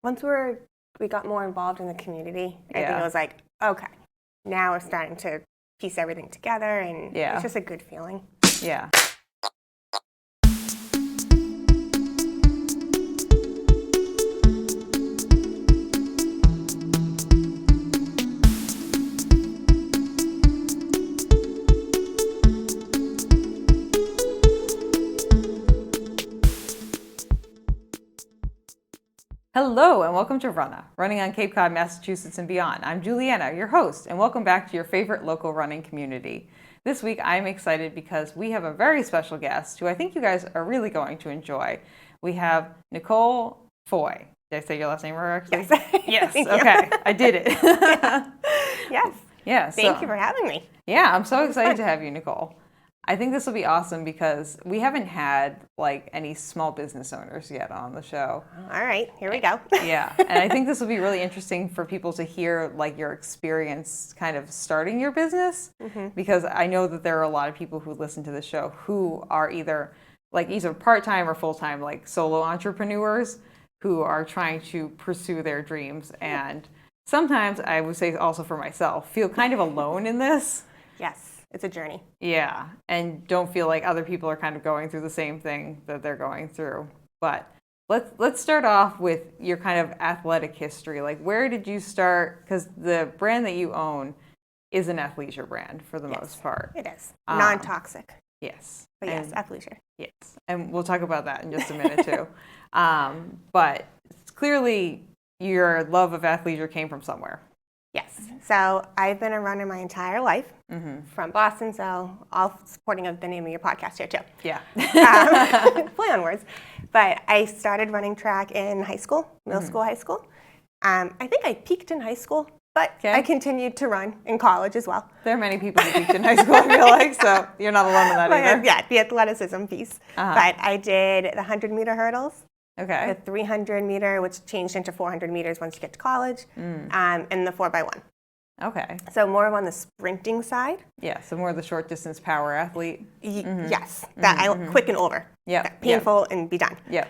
once we got more involved in the community, I think it was like, okay, now we're starting to piece everything together, and it's just a good feeling. Yeah. Hello and welcome to Runnah, running on Cape Cod, Massachusetts and beyond. I'm Juliana, your host, and welcome back to your favorite local running community. This week I'm excited because we have a very special guest who I think you guys are really going to enjoy. We have Nicole Foy. Did I say your last name correctly? Yes. Yes. Okay, I did it. Yes. Yeah. Thank you for having me. Yeah, I'm so excited to have you, Nicole. I think this will be awesome because we haven't had like any small business owners yet on the show. All right, here we go. Yeah, and I think this will be really interesting for people to hear like your experience kind of starting your business, because I know that there are a lot of people who listen to the show who are either part-time or full-time like solo entrepreneurs who are trying to pursue their dreams, and sometimes I would say also for myself feel kind of alone in this. Yes. It's a journey. Yeah, and don't feel like other people are kind of going through the same thing that they're going through. But let's start off with your kind of athletic history. Like, where did you start? Because the brand that you own is an athleisure brand for the most part. It is. Non-toxic. Yes. But yes, athleisure. Yes, and we'll talk about that in just a minute too. But clearly your love of athleisure came from somewhere. Yes. So I've been a runner my entire life from Boston, so all supporting of the name of your podcast here too. Yeah. Play on words. But I started running track in high school, middle school, high school. I think I peaked in high school, but I continued to run in college as well. There are many people who peaked in high school, I feel like, so you're not alone in that either. Yeah, the athleticism piece. But I did the 100-meter hurdles. Okay. The 300-meter, which changed into 400 meters once you get to college, and the 4x1. Okay. So more on the sprinting side. Yeah, so more of the short distance power athlete. Yes, that quick and over. Yeah. Painful and be done. Yep.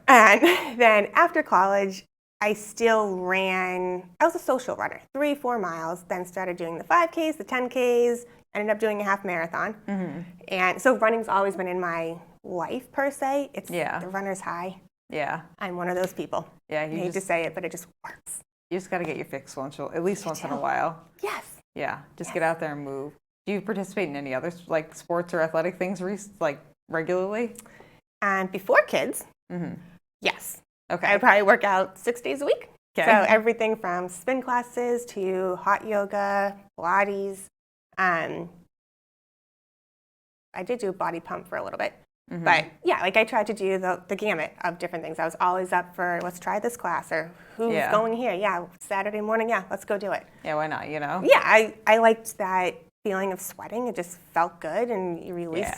And then after college, I was a social runner, 3-4 miles, then started doing the 5Ks, the 10Ks, ended up doing a half marathon. And so running's always been in my life per se. It's the runner's high. Yeah. I'm one of those people. Yeah. I hate to say it, but it just works. You just got to get your fix at least once in a while. Yes. Yeah. Just get out there and move. Do you participate in any other like sports or athletic things like regularly? And before kids, yes. Okay. I probably work out 6 days a week. Okay. So everything from spin classes to hot yoga, Pilates. I did do a body pump for a little bit. But yeah, like I tried to do the gamut of different things. I was always up for, let's try this class, or who's going here? Yeah, Saturday morning, let's go do it. Yeah, why not, you know? Yeah, I liked that feeling of sweating. It just felt good, and you released,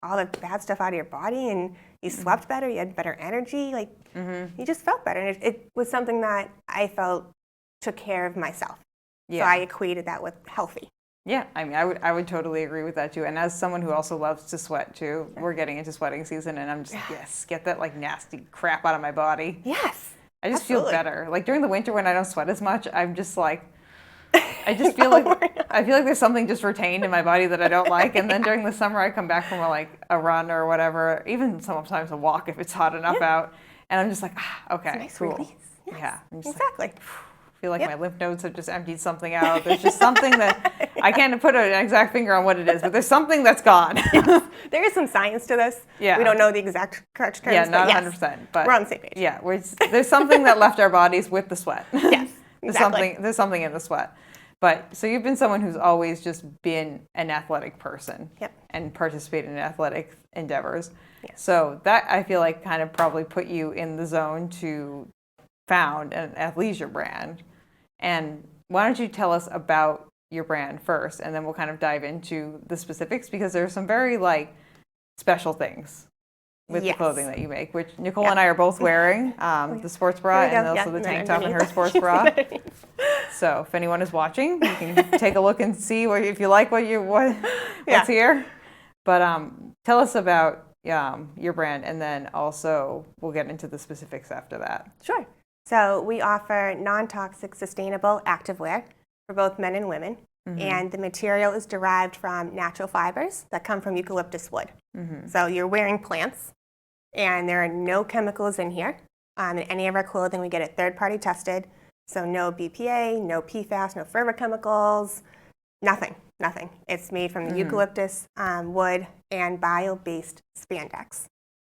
all the bad stuff out of your body, and you slept better, you had better energy, like you just felt better. And it was something that I felt took care of myself. Yeah. So I equated that with healthy. Yeah, I mean, I would totally agree with that too. And as someone who also loves to sweat too, we're getting into sweating season, and I'm just, get that like nasty crap out of my body. Yes. I just feel better. Like during the winter when I don't sweat as much, I'm just like, I just feel like there's something just retained in my body that I don't like. And then during the summer, I come back from a run or whatever, even sometimes a walk if it's hot enough out, and I'm just like, okay, it's a nice cool. release. Yes. Yeah, I'm just exactly. I feel like my lymph nodes have just emptied something out. There's just something that I can't put an exact finger on what it is, but there's something that's gone. Yes. There is some science to this. Yeah. We don't know the exact correct terms. Yeah, not 100%. But we're on the same page. Yeah, there's something that left our bodies with the sweat. Yes, exactly. There's something in the sweat. But so you've been someone who's always just been an athletic person. Yep. And participated in athletic endeavors. Yes. So that I feel like kind of probably put you in the zone to found an athleisure brand. And why don't you tell us about your brand first, and then we'll kind of dive into the specifics, because there are some very special things with the clothing that you make, which Nicole and I are both wearing, the sports bra and also the tank top and her sports bra. So if anyone is watching, you can take a look and see if you like what's here. But tell us about your brand, and then also we'll get into the specifics after that. Sure. So we offer non-toxic, sustainable activewear for both men and women. And the material is derived from natural fibers that come from eucalyptus wood. So you're wearing plants, and there are no chemicals in here. In any of our clothing, we get it third-party tested. So no BPA, no PFAS, no forever chemicals, nothing. It's made from the eucalyptus wood and bio-based spandex.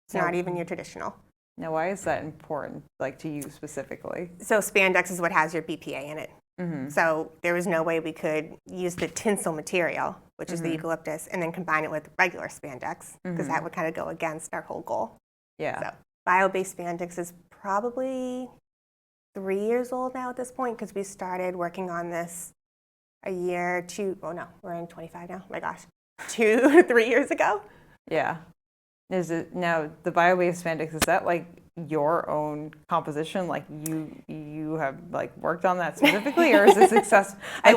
It's not even your traditional. Now, why is that important, like to you specifically? So spandex is what has your BPA in it. So there was no way we could use the tinsel material, which is the eucalyptus, and then combine it with regular spandex, because that would kind of go against our whole goal. Yeah. So bio-based spandex is probably 3 years old now at this point, because we started working on this we're in 25 now. Oh my gosh, 2 3 years ago. Yeah. Is it now the bio-based spandex? Is that like your own composition? Like you have like worked on that specifically, or is it success? Like,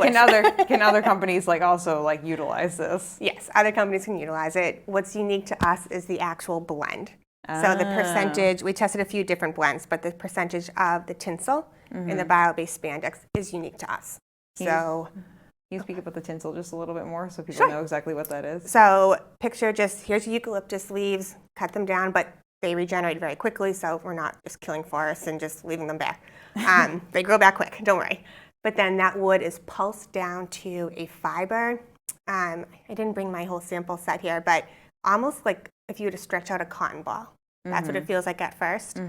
can other companies like also like utilize this? Yes, other companies can utilize it. What's unique to us is the actual blend. So the percentage, we tested a few different blends, but the percentage of the tinsel in the bio-based spandex is unique to us. Can you speak about the tinsel just a little bit more so people know exactly what that is? So picture here's eucalyptus leaves, cut them down, but they regenerate very quickly, so we're not just killing forests and just leaving them bare. They grow back quick, don't worry. But then that wood is pulsed down to a fiber. I didn't bring my whole sample set here, but almost like if you were to stretch out a cotton ball. That's what it feels like at first.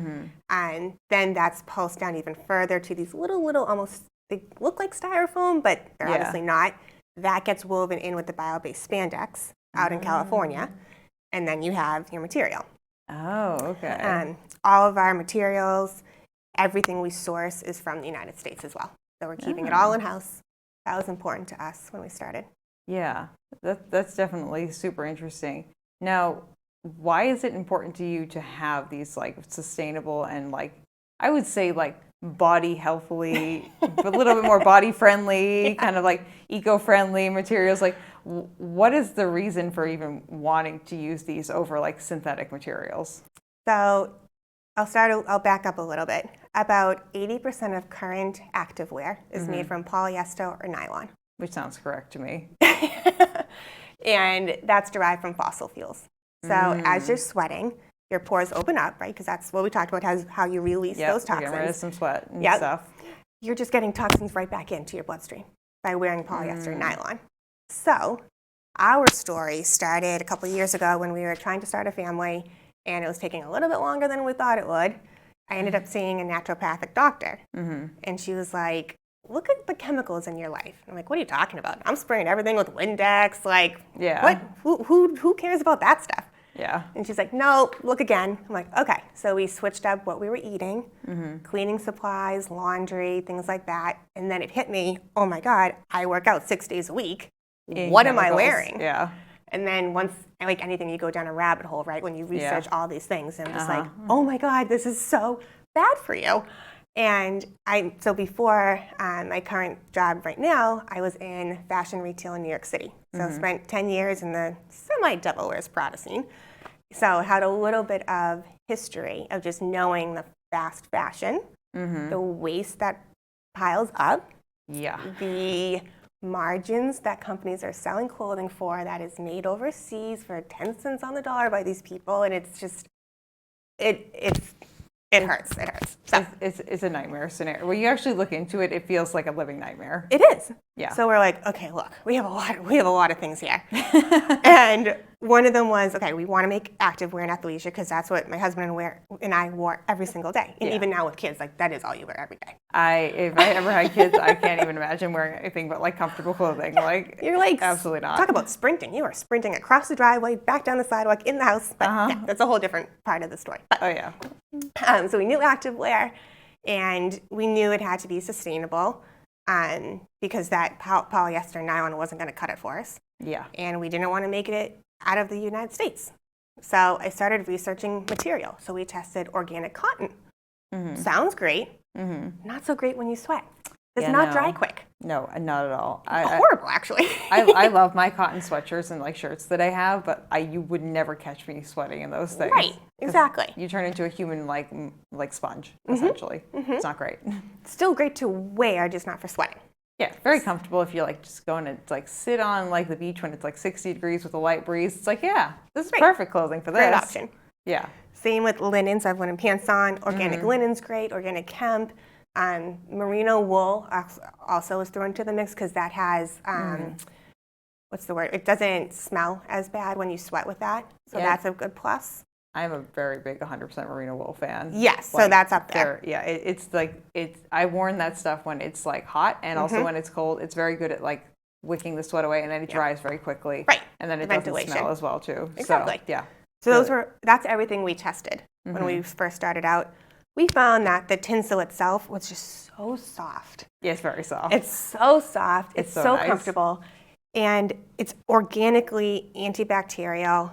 And then that's pulsed down even further to these little almost, they look like styrofoam, but they're obviously not. That gets woven in with the bio-based spandex out in California, and then you have your material. Oh, okay. All of our materials, everything we source is from the United States as well. So we're keeping it all in-house. That was important to us when we started. Yeah, that's definitely super interesting. Now, why is it important to you to have these like sustainable and like, I would say like body healthily, but a little bit more body friendly, kind of like eco-friendly materials? Like, what is the reason for even wanting to use these over like synthetic materials? So I'll back up a little bit. About 80% of current activewear is made from polyester or nylon. Which sounds correct to me. And that's derived from fossil fuels. So as you're sweating, your pores open up, right? Because that's what we talked about, how you release those toxins. Getting rid of some sweat and stuff. You're just getting toxins right back into your bloodstream by wearing polyester and nylon. So our story started a couple of years ago when we were trying to start a family, and it was taking a little bit longer than we thought it would. I ended up seeing a naturopathic doctor, and she was like, look at the chemicals in your life. I'm like, what are you talking about? I'm spraying everything with Windex. Like, what? Who cares about that stuff? Yeah. And she's like, no, look again. I'm like, okay. So we switched up what we were eating, cleaning supplies, laundry, things like that. And then it hit me, oh my God, I work out 6 days a week. What am I wearing? Yeah. And then once, like anything, you go down a rabbit hole, right? When you research all these things, and I'm just like, oh my God, this is so bad for you. And so before my current job right now, I was in fashion retail in New York City. So I spent 10 years in the semi-Devil Wears Prada scene. So I had a little bit of history of just knowing the fast fashion, the waste that piles up, the margins that companies are selling clothing for that is made overseas for 10 cents on the dollar by these people. And it's just, it hurts. So it's a nightmare scenario. When you actually look into it, it feels like a living nightmare. It is. Yeah. So we're like, okay, look, we have a lot of things here. And one of them was, okay, we want to make activewear and athleisure because that's what my husband and I wore every single day. And even now with kids, like that is all you wear every day. If I ever had kids, I can't even imagine wearing anything but like comfortable clothing. Like you're like, absolutely not. Talk about sprinting. You are sprinting across the driveway, back down the sidewalk, in the house. But yeah, that's a whole different part of the story. But, so we knew activewear, and we knew it had to be sustainable because that polyester and nylon wasn't going to cut it for us. Yeah. And we didn't want to make it out of the United States. So I started researching material. So we tested organic cotton. Sounds great. Not so great when you sweat. Does not dry quick. No, not at all. Horrible, actually. I love my cotton sweatshirts and like shirts that I have, but you would never catch me sweating in those things. Right, exactly. You turn into a human like sponge, essentially. It's not great. Still great to wear, just not for sweating. Yeah, very comfortable if you're like just going to like sit on like the beach when it's like 60 degrees with a light breeze. It's like, yeah, this is perfect clothing for this. Great option. Yeah. Same with linens. I have linen pants on. Organic linen's great. Organic hemp. Merino wool also is thrown into the mix because that has, what's the word? It doesn't smell as bad when you sweat with that. So that's a good plus. I'm a very big 100% merino wool fan. Yes, like, so that's up there. Yeah, I've worn that stuff when it's like hot and also when it's cold. It's very good at like wicking the sweat away, and then it dries very quickly. Right. And then it doesn't smell as well too. Exactly. So, yeah. So that's everything we tested when we first started out. We found that the tinsel itself was just so soft. Yeah, it's very soft. It's so soft. It's so nice. Comfortable. And it's organically antibacterial,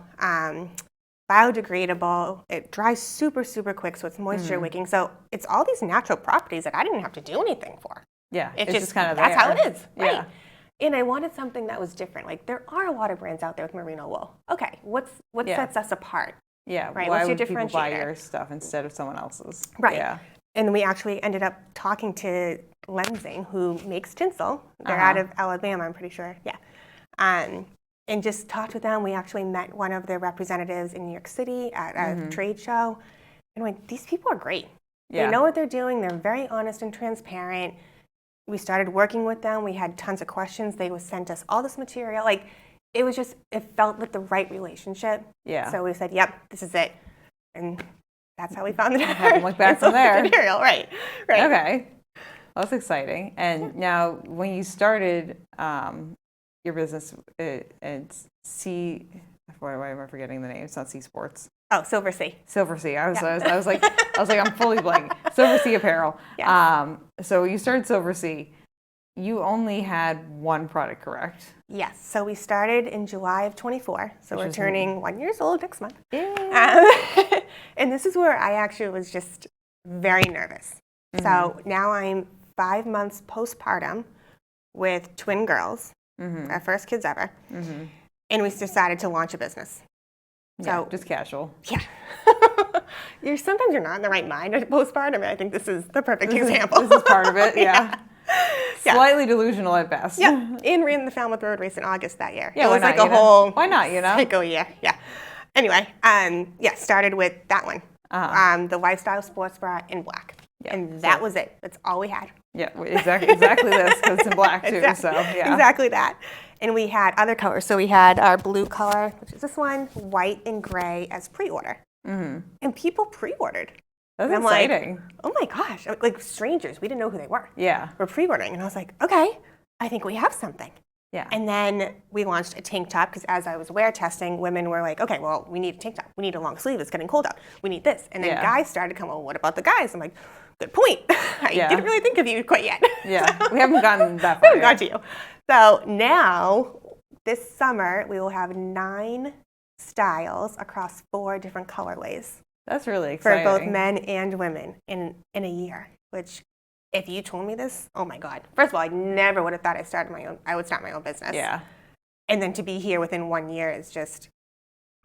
biodegradable. It dries super, super quick, so it's moisture wicking. So it's all these natural properties that I didn't have to do anything for. Yeah, it's just kind of that's there. how it is. Right? Yeah. And I wanted something that was different. Like, there are a lot of brands out there with merino wool. Okay, what sets us apart? Yeah, right. Why What's your would people buy differentiator? your stuff instead of someone else's? Right. Yeah. And we actually ended up talking to Lensing, who makes tinsel. They're out of Alabama, I'm pretty sure. Yeah. And just talked with them. We actually met one of their representatives in New York City at a trade show. And like, these people are great. Yeah. They know what they're doing. They're very honest and transparent. We started working with them. We had tons of questions. They sent us all this material. Like, it was just, it felt like the right relationship. Yeah. So we said, yep, this is it. And that's how we found it. Haven't looked back from there. Material. Right. Okay. Well, that's exciting. And now, when you started your business, it's why am I forgetting the name? It's not Sea Sports. Oh, Silver Sea. Silver Sea. I was like, I'm fully blank. Silver Sea Apparel. Yes. So you started Silver Sea. You only had one product, correct? Yes. So we started in July of 24. So we're turning 1 year old next month. Yeah. And this is where I actually was just very nervous. So now I'm 5 months postpartum with twin girls, our first kids ever. And we decided to launch a business. So just casual. Yeah. Sometimes you're not in the right mind at postpartum. I think this is the perfect example. This is part of it, yeah. Slightly delusional at best. Yeah, and ran the Falmouth Road race in August that year. Yeah, it was like a whole why not, cycle year. Yeah. Anyway, started with that one. The lifestyle sports bra in black. Yeah, and that was it. That's all we had. Yeah, exactly this, because it's in black too. So yeah, exactly that. And we had other colors. So we had our blue color, which is this one, white and gray as pre-order. And people pre-ordered. That's and exciting. Like, oh my gosh, like strangers. We didn't know who they were. Yeah. We're pre-ordering. And I was like, okay, I think we have something. Yeah. And then we launched a tank top because as I was wear testing, women were like, okay, well, we need a tank top. We need a long sleeve. It's getting cold out. We need this. And then guys started to come, well, what about the guys? I'm like, good point. I didn't really think of you quite yet. Yeah. We haven't gotten that far. We haven't got to you. So now, this summer, we will have 9 styles across 4 different colorways. That's really exciting. For both men and women in a year, which if you told me this, oh my God. First of all, I never would have thought I would start my own business. Yeah. And then to be here within 1 year is just,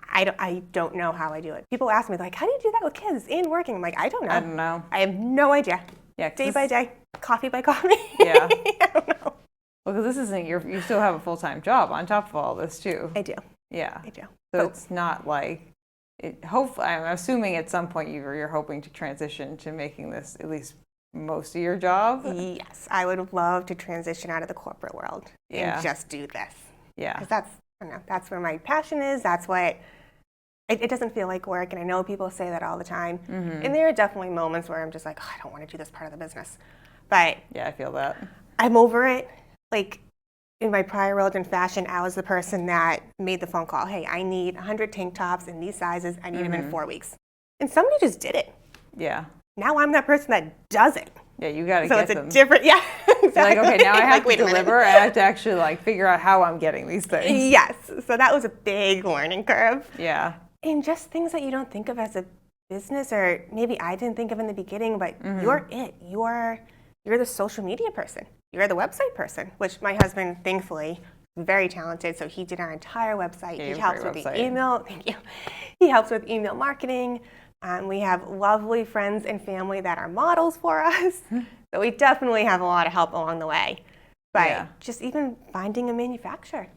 I don't know how I do it. People ask me, like, how do you do that with kids and working? I'm like, I don't know. I don't know. I have no idea. Yeah. Day by day, coffee by coffee. Yeah. I don't know. Well, because this isn't you still have a full-time job on top of all this too. I do. Yeah. I do. So it's not like, hopefully, I'm assuming at some point you're hoping to transition to making this at least most of your job. Yes, I would love to transition out of the corporate world and just do this. Yeah. Because that's where my passion is. That's what, it doesn't feel like work. And I know people say that all the time. And there are definitely moments where I'm just like, oh, I don't want to do this part of the business. But yeah, I feel that. I'm over it. Like, in my prior world in fashion, I was the person that made the phone call. Hey, I need 100 tank tops in these sizes. I need them in 4 weeks. And somebody just did it. Yeah. Now I'm that person that does it. Yeah, you got to get them. So it's a different, exactly. Like, okay, now I have to deliver. I have to actually like figure out how I'm getting these things. Yes. So that was a big learning curve. Yeah. And just things that you don't think of as a business, or maybe I didn't think of in the beginning, but you're it. You're the social media person. you're the website person, which my husband, thankfully, very talented. So he did our entire website. Yeah, he helps with the email. Thank you. He helps with email marketing. We have lovely friends and family that are models for us. So we definitely have a lot of help along the way. But just even finding a manufacturer.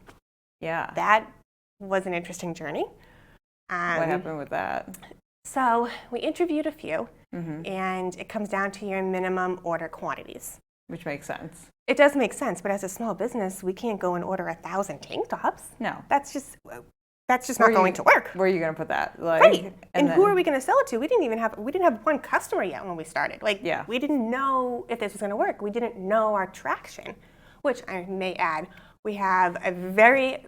Yeah. That was an interesting journey. What happened with that? So we interviewed a few, and it comes down to your minimum order quantities. Which makes sense. It does make sense, but as a small business, we can't go and order 1,000 tank tops. No. That's just not going to work. Where are you going to put that? Right. And who are we going to sell it to? We didn't have one customer yet when we started. We didn't know if this was going to work. We didn't know our traction, which I may add, we have a very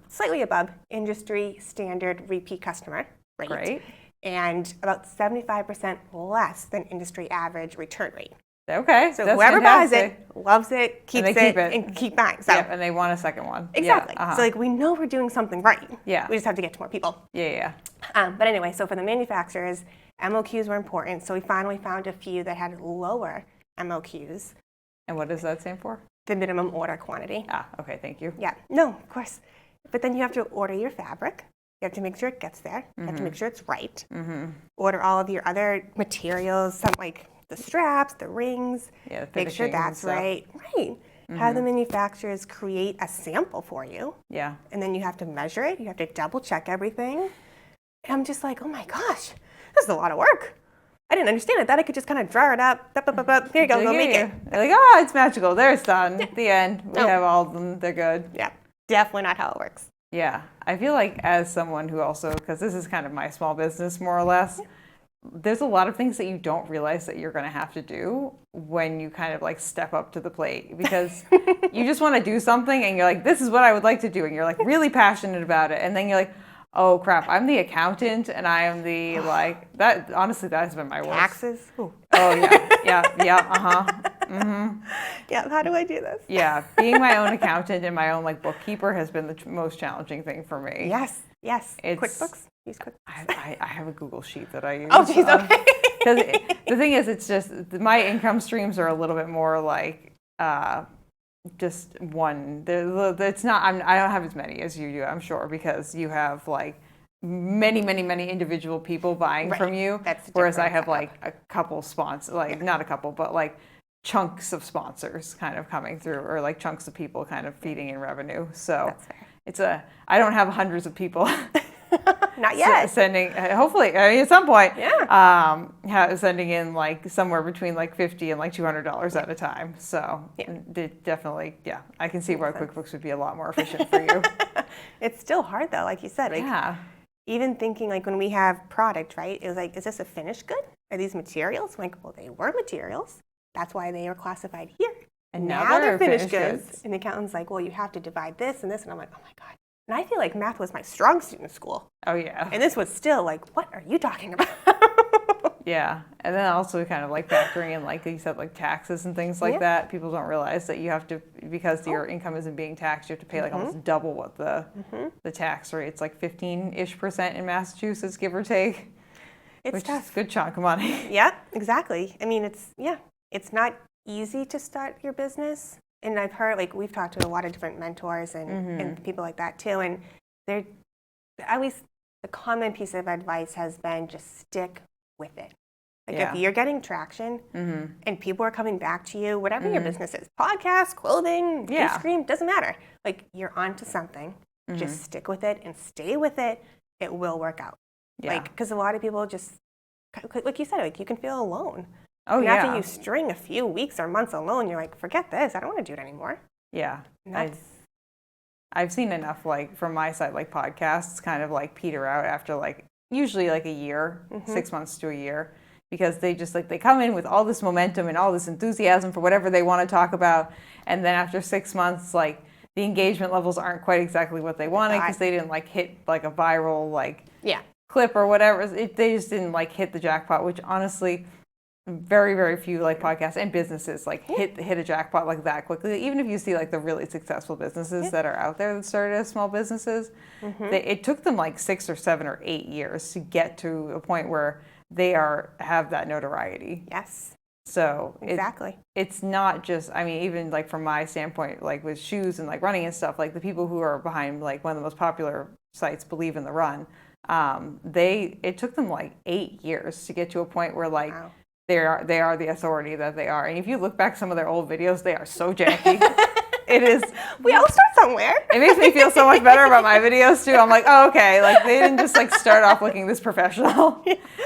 slightly above industry standard repeat customer rate. Great. And about 75% less than industry average return rate. Okay. So whoever buys it, loves it, keeps it, and keep buying. So, and they want a second one. Exactly. Yeah, So we know we're doing something right. Yeah. We just have to get to more people. Yeah. But anyway, so for the manufacturers, MOQs were important. So we finally found a few that had lower MOQs. And what does that stand for? The minimum order quantity. Okay, thank you. Yeah, no, of course. But then you have to order your fabric. You have to make sure it gets there. You have to make sure it's right. Order all of your other materials, some like the straps, the rings. Yeah, make sure that's right. Right. Have the manufacturers create a sample for you. Yeah. And then you have to measure it. You have to double check everything. And I'm just like, oh my gosh, this is a lot of work. I didn't understand it. That I could just kind of draw it up. Here you go, go make it. They're like, it's magical. There, it's done. The end. We have all of them. They're good. Yeah, definitely not how it works. Yeah. I feel like as someone who also, because this is kind of my small business more or less, there's a lot of things that you don't realize that you're going to have to do when you kind of like step up to the plate, because you just want to do something and you're like, this is what I would like to do. And you're like really passionate about it. And then you're like, oh crap, I'm the accountant and I am the that. Honestly, that has been my worst. Taxes? Ooh. Oh yeah. Yeah, how do I do this? Yeah, being my own accountant and my own like bookkeeper has been the most challenging thing for me. Yes. QuickBooks? Use QuickBooks. I have a Google sheet that I use. Oh, geez, okay. Because the thing is, it's just my income streams are a little bit more like just one. It's not. I don't have as many as you do, I'm sure, because you have like many individual people buying from you. Whereas I have like a couple sponsors, not a couple, but like chunks of sponsors kind of coming through, or like chunks of people kind of feeding in revenue. So I don't have hundreds of people. Not yet. Sending, hopefully, at some point. Yeah. Sending in like somewhere between like $50 and like $200 at a time. So definitely, I can see why QuickBooks would be a lot more efficient for you. It's still hard though, like you said. Even thinking like when we have product, right? It was like, is this a finished good? Are these materials? I'm like, well, they were materials. That's why they were classified here. And now they're finished goods. And the accountant's like, well, you have to divide this and this. And I'm like, oh my God. And I feel like math was my strong suit in school. Oh, yeah. And this was still like, what are you talking about? Yeah. And then also kind of like factoring in, like you said, like taxes and things like that. People don't realize that you have to, because your income isn't being taxed, you have to pay like almost double what the tax rate. It's like 15-ish% in Massachusetts, give or take. Which tough. is a good chunk of money. Yeah, exactly. I mean, it's not easy to start your business. And I've heard, like, we've talked to a lot of different mentors and people like that too. And they're, at least the common piece of advice has been just stick with it. Like if you're getting traction and people are coming back to you, whatever your business is, podcast, clothing, ice cream, doesn't matter. Like you're onto something, just stick with it and stay with it. It will work out. Yeah. Like, because a lot of people just, like you said, like you can feel alone. Oh, and after you string a few weeks or months alone, you're like, forget this. I don't want to do it anymore. Yeah. I've seen enough, like, from my side, like, podcasts kind of, like, peter out after, like, usually, like, a year, 6 months to a year, because they just, like, they come in with all this momentum and all this enthusiasm for whatever they want to talk about, and then after 6 months, like, the engagement levels aren't quite exactly what they wanted because they didn't, like, hit, like, a viral, like, clip or whatever. They just didn't, like, hit the jackpot, which, honestly, very, very few like podcasts and businesses like hit a jackpot like that quickly. Even if you see like the really successful businesses that are out there that started as small businesses, it took them like 6 or 7 or 8 years to get to a point where they have that notoriety. Yes. So exactly. It's not just, I mean, even like from my standpoint, like with shoes and like running and stuff, like the people who are behind like one of the most popular sites, Believe in the Run, it took them like 8 years to get to a point where like Wow. they are the authority that they are. And if you look back some of their old videos, they are so janky. It is. We all start somewhere. It makes me feel so much better about my videos too. I'm like, oh, okay, like they didn't just like start off looking this professional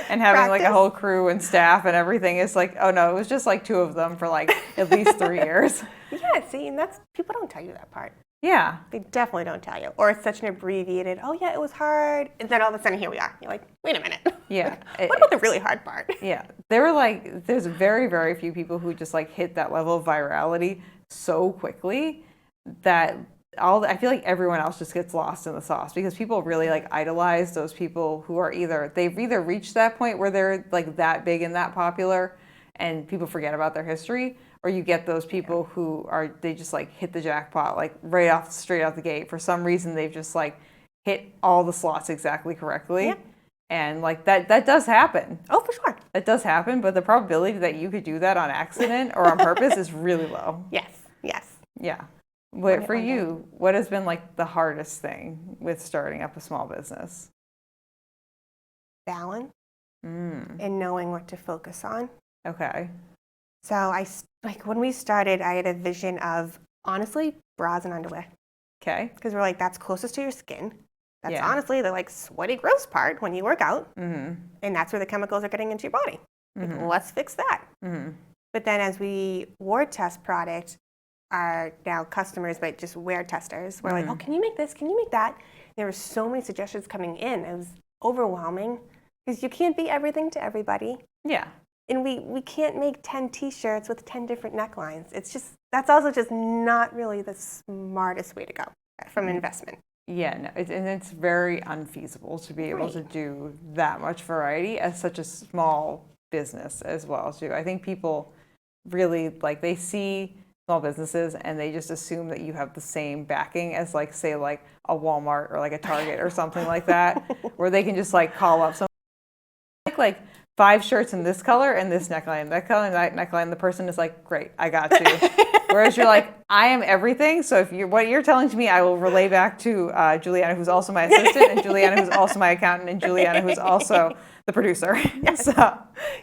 and having like a whole crew and staff and everything. It's like, oh no, it was just like 2 of them for like at least 3 years. Yeah, see, and that's, people don't tell you that part. Yeah. They definitely don't tell you. Or it's such an abbreviated, oh yeah, it was hard. And then all of a sudden here we are. You're like, wait a minute. Yeah. What about the really hard part? Yeah. There's very, very few people who just like hit that level of virality so quickly that I feel like everyone else just gets lost in the sauce, because people really like idolize those people who are they've either reached that point where they're like that big and that popular and people forget about their history, or you get those people who they just like hit the jackpot like straight out the gate. For some reason they've just like hit all the slots exactly correctly. Yeah. And like that does happen. Oh, for sure. That does happen, but the probability that you could do that on accident or on purpose is really low. Yes. Yeah. But for you, what has been like the hardest thing with starting up a small business? Balance and knowing what to focus on. Okay. So when we started, I had a vision of, honestly, bras and underwear. Okay. Because we're like, that's closest to your skin. That's Yeah. honestly the like sweaty, gross part when you work out. Mm-hmm. And that's where the chemicals are getting into your body. Mm-hmm. Like, let's fix that. Mm-hmm. But then as we wore test product, our now customers, but just wear testers, were like, oh, can you make this? Can you make that? There were so many suggestions coming in. It was overwhelming because you can't be everything to everybody. Yeah. And we can't make 10 t-shirts with 10 different necklines. It's just, that's also just not really the smartest way to go from investment. Yeah, no, and it's very unfeasible to be able to do that much variety as such a small business as well too. I think people really like, they see small businesses and they just assume that you have the same backing as like, say like a Walmart or like a Target or something like that, where they can just like call up some like 5 shirts in this color and this neckline, that color and that neckline. The person is like, great, I got you. Whereas you're like, I am everything. So if what you're telling to me, I will relay back to Juliana, who's also my assistant, and Juliana, who's also my accountant, and Juliana, who's also the producer. Yes. So,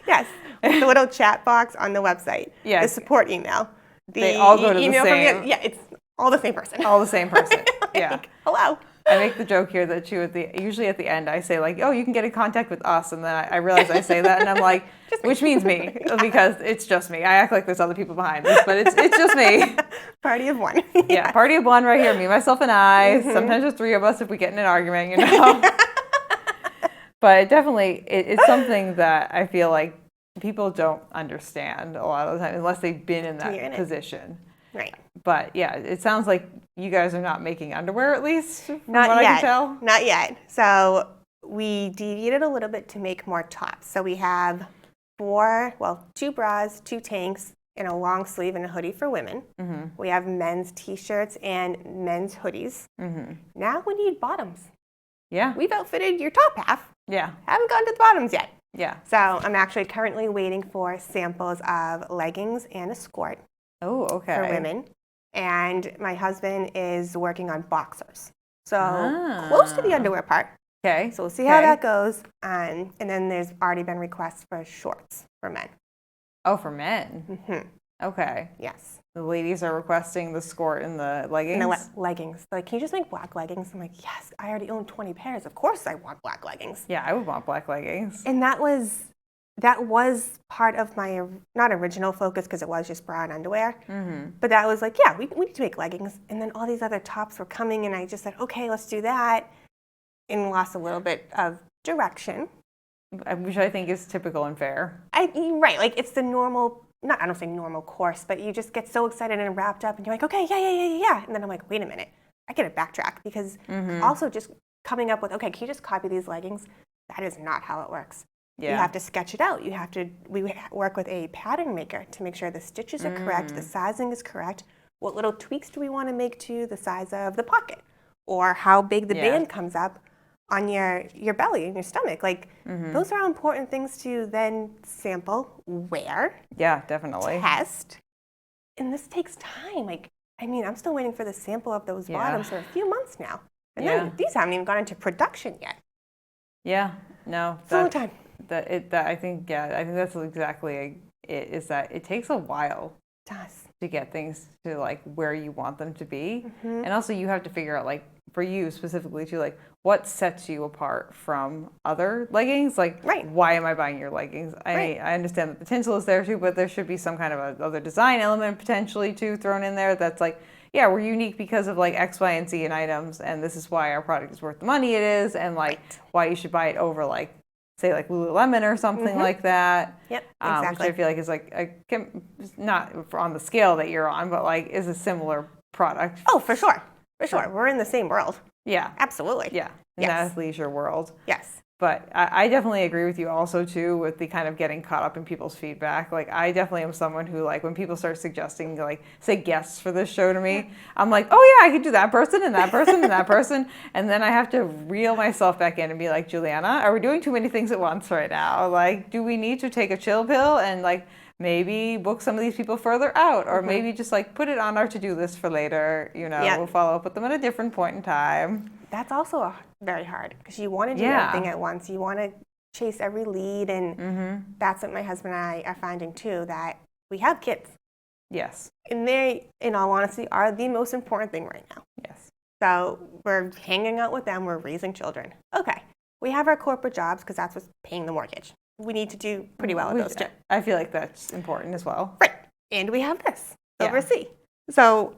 yes. The little chat box on the website. Yes. The support email. They all go to the email same. From it's all the same person. All the same person. Yeah. Like, hello. I make the joke here that usually at the end I say like, oh, you can get in contact with us, and then I realize I say that and I'm like, which means me, because it's just me. I act like there's other people behind this, but it's just me. Party of one. Yeah, party of one right here, me, myself, and I. Sometimes there's 3 of us if we get in an argument, you know. But definitely, it's something that I feel like people don't understand a lot of the time unless they've been in that position. Right. But yeah, it sounds like you guys are not making underwear, at least from Not what yet. I can tell. Not yet. So we deviated a little bit to make more tops. So we have 2 bras, 2 tanks, and a long sleeve and a hoodie for women. Mm-hmm. We have men's t-shirts and men's hoodies. Mm-hmm. Now we need bottoms. Yeah. We've outfitted your top half. Yeah. Haven't gotten to the bottoms yet. Yeah. So I'm actually currently waiting for samples of leggings and a skirt. Oh, okay. For women. And my husband is working on boxers. So close to the underwear part. Okay. So we'll see how that goes. And then there's already been requests for shorts for men. Oh, for men? Mm-hmm. Okay. Yes. The ladies are requesting the skirt and the leggings? And the leggings. Like, can you just make black leggings? I'm like, yes, I already own 20 pairs. Of course I want black leggings. Yeah, I would want black leggings. And that was part of my, not original focus because it was just bra and underwear, but that was like, yeah, we need to make leggings. And then all these other tops were coming and I just said, okay, let's do that, and lost a little bit of direction. Which I think is typical and fair. Right, like it's the normal, I don't say normal course, but you just get so excited and wrapped up and you're like, okay, yeah. And then I'm like, wait a minute, I gotta backtrack because also just coming up with, okay, can you just copy these leggings? That is not how it works. Yeah. You have to sketch it out. We work with a pattern maker to make sure the stitches are correct, the sizing is correct. What little tweaks do we want to make to the size of the pocket? Or how big the band comes up? on your belly and your stomach. Like those are important things to then sample, wear. Yeah, definitely. Test. And this takes time. Like, I mean, I'm still waiting for the sample of those bottoms for a few months now. And then these haven't even gone into production yet. Yeah, no. It's a long time. I think that's exactly it, is that it takes a while to get things to like where you want them to be. And also you have to figure out, like, for you specifically too, like what sets you apart from other leggings. Like, why am I buying your leggings? I understand the potential is there too, but there should be some kind of other design element potentially too thrown in there that's like, yeah, we're unique because of like X, Y, and Z in items, and this is why our product is worth the money it is, and like why you should buy it over like, say, like Lululemon or something like that. Yep, exactly. Which I feel like is like not on the scale that you're on, but like is a similar product. Oh, for sure. For sure. We're in the same world. Yeah. Absolutely. Yeah. In that athleisure world. Yes. But I definitely agree with you also too with the kind of getting caught up in people's feedback. Like I definitely am someone who, like, when people start suggesting like, say, guests for this show to me, I'm like, oh yeah, I could do that person and that person and that person. And then I have to reel myself back in and be like, Juliana, are we doing too many things at once right now? Like, do we need to take a chill pill and like maybe book some of these people further out, or maybe just like put it on our to-do list for later, you know, we'll follow up with them at a different point in time. That's also very hard because you want to do everything at once. You want to chase every lead, and that's what my husband and I are finding too, that we have kids. Yes. And they, in all honesty, are the most important thing right now. Yes. So we're hanging out with them, we're raising children. Okay, we have our corporate jobs because that's what's paying the mortgage. We need to do pretty well with those too. I feel like that's important as well. Right. And we have this, Silver Sea. So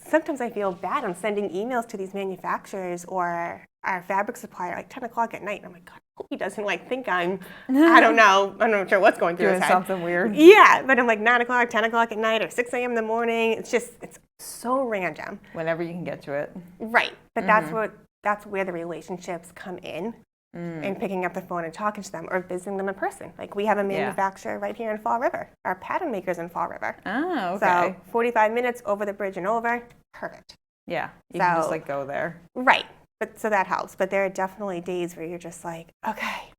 sometimes I feel bad. I'm sending emails to these manufacturers or our fabric supplier like 10 o'clock at night. And I'm like, God, I hope he doesn't like think I don't know. I'm not sure what's going through his head. Doing something weird. Yeah. But I'm like 9 o'clock, 10 o'clock at night, or 6 a.m. in the morning. It's so random. Whenever you can get to it. Right. But that's where the relationships come in. And picking up the phone and talking to them, or visiting them in person. Like, we have a manufacturer right here in Fall River. Our pattern maker's in Fall River. Oh, okay. So 45 minutes over the bridge and over, perfect. Yeah, you can just like go there. Right, but so that helps. But there are definitely days where you're just like, okay,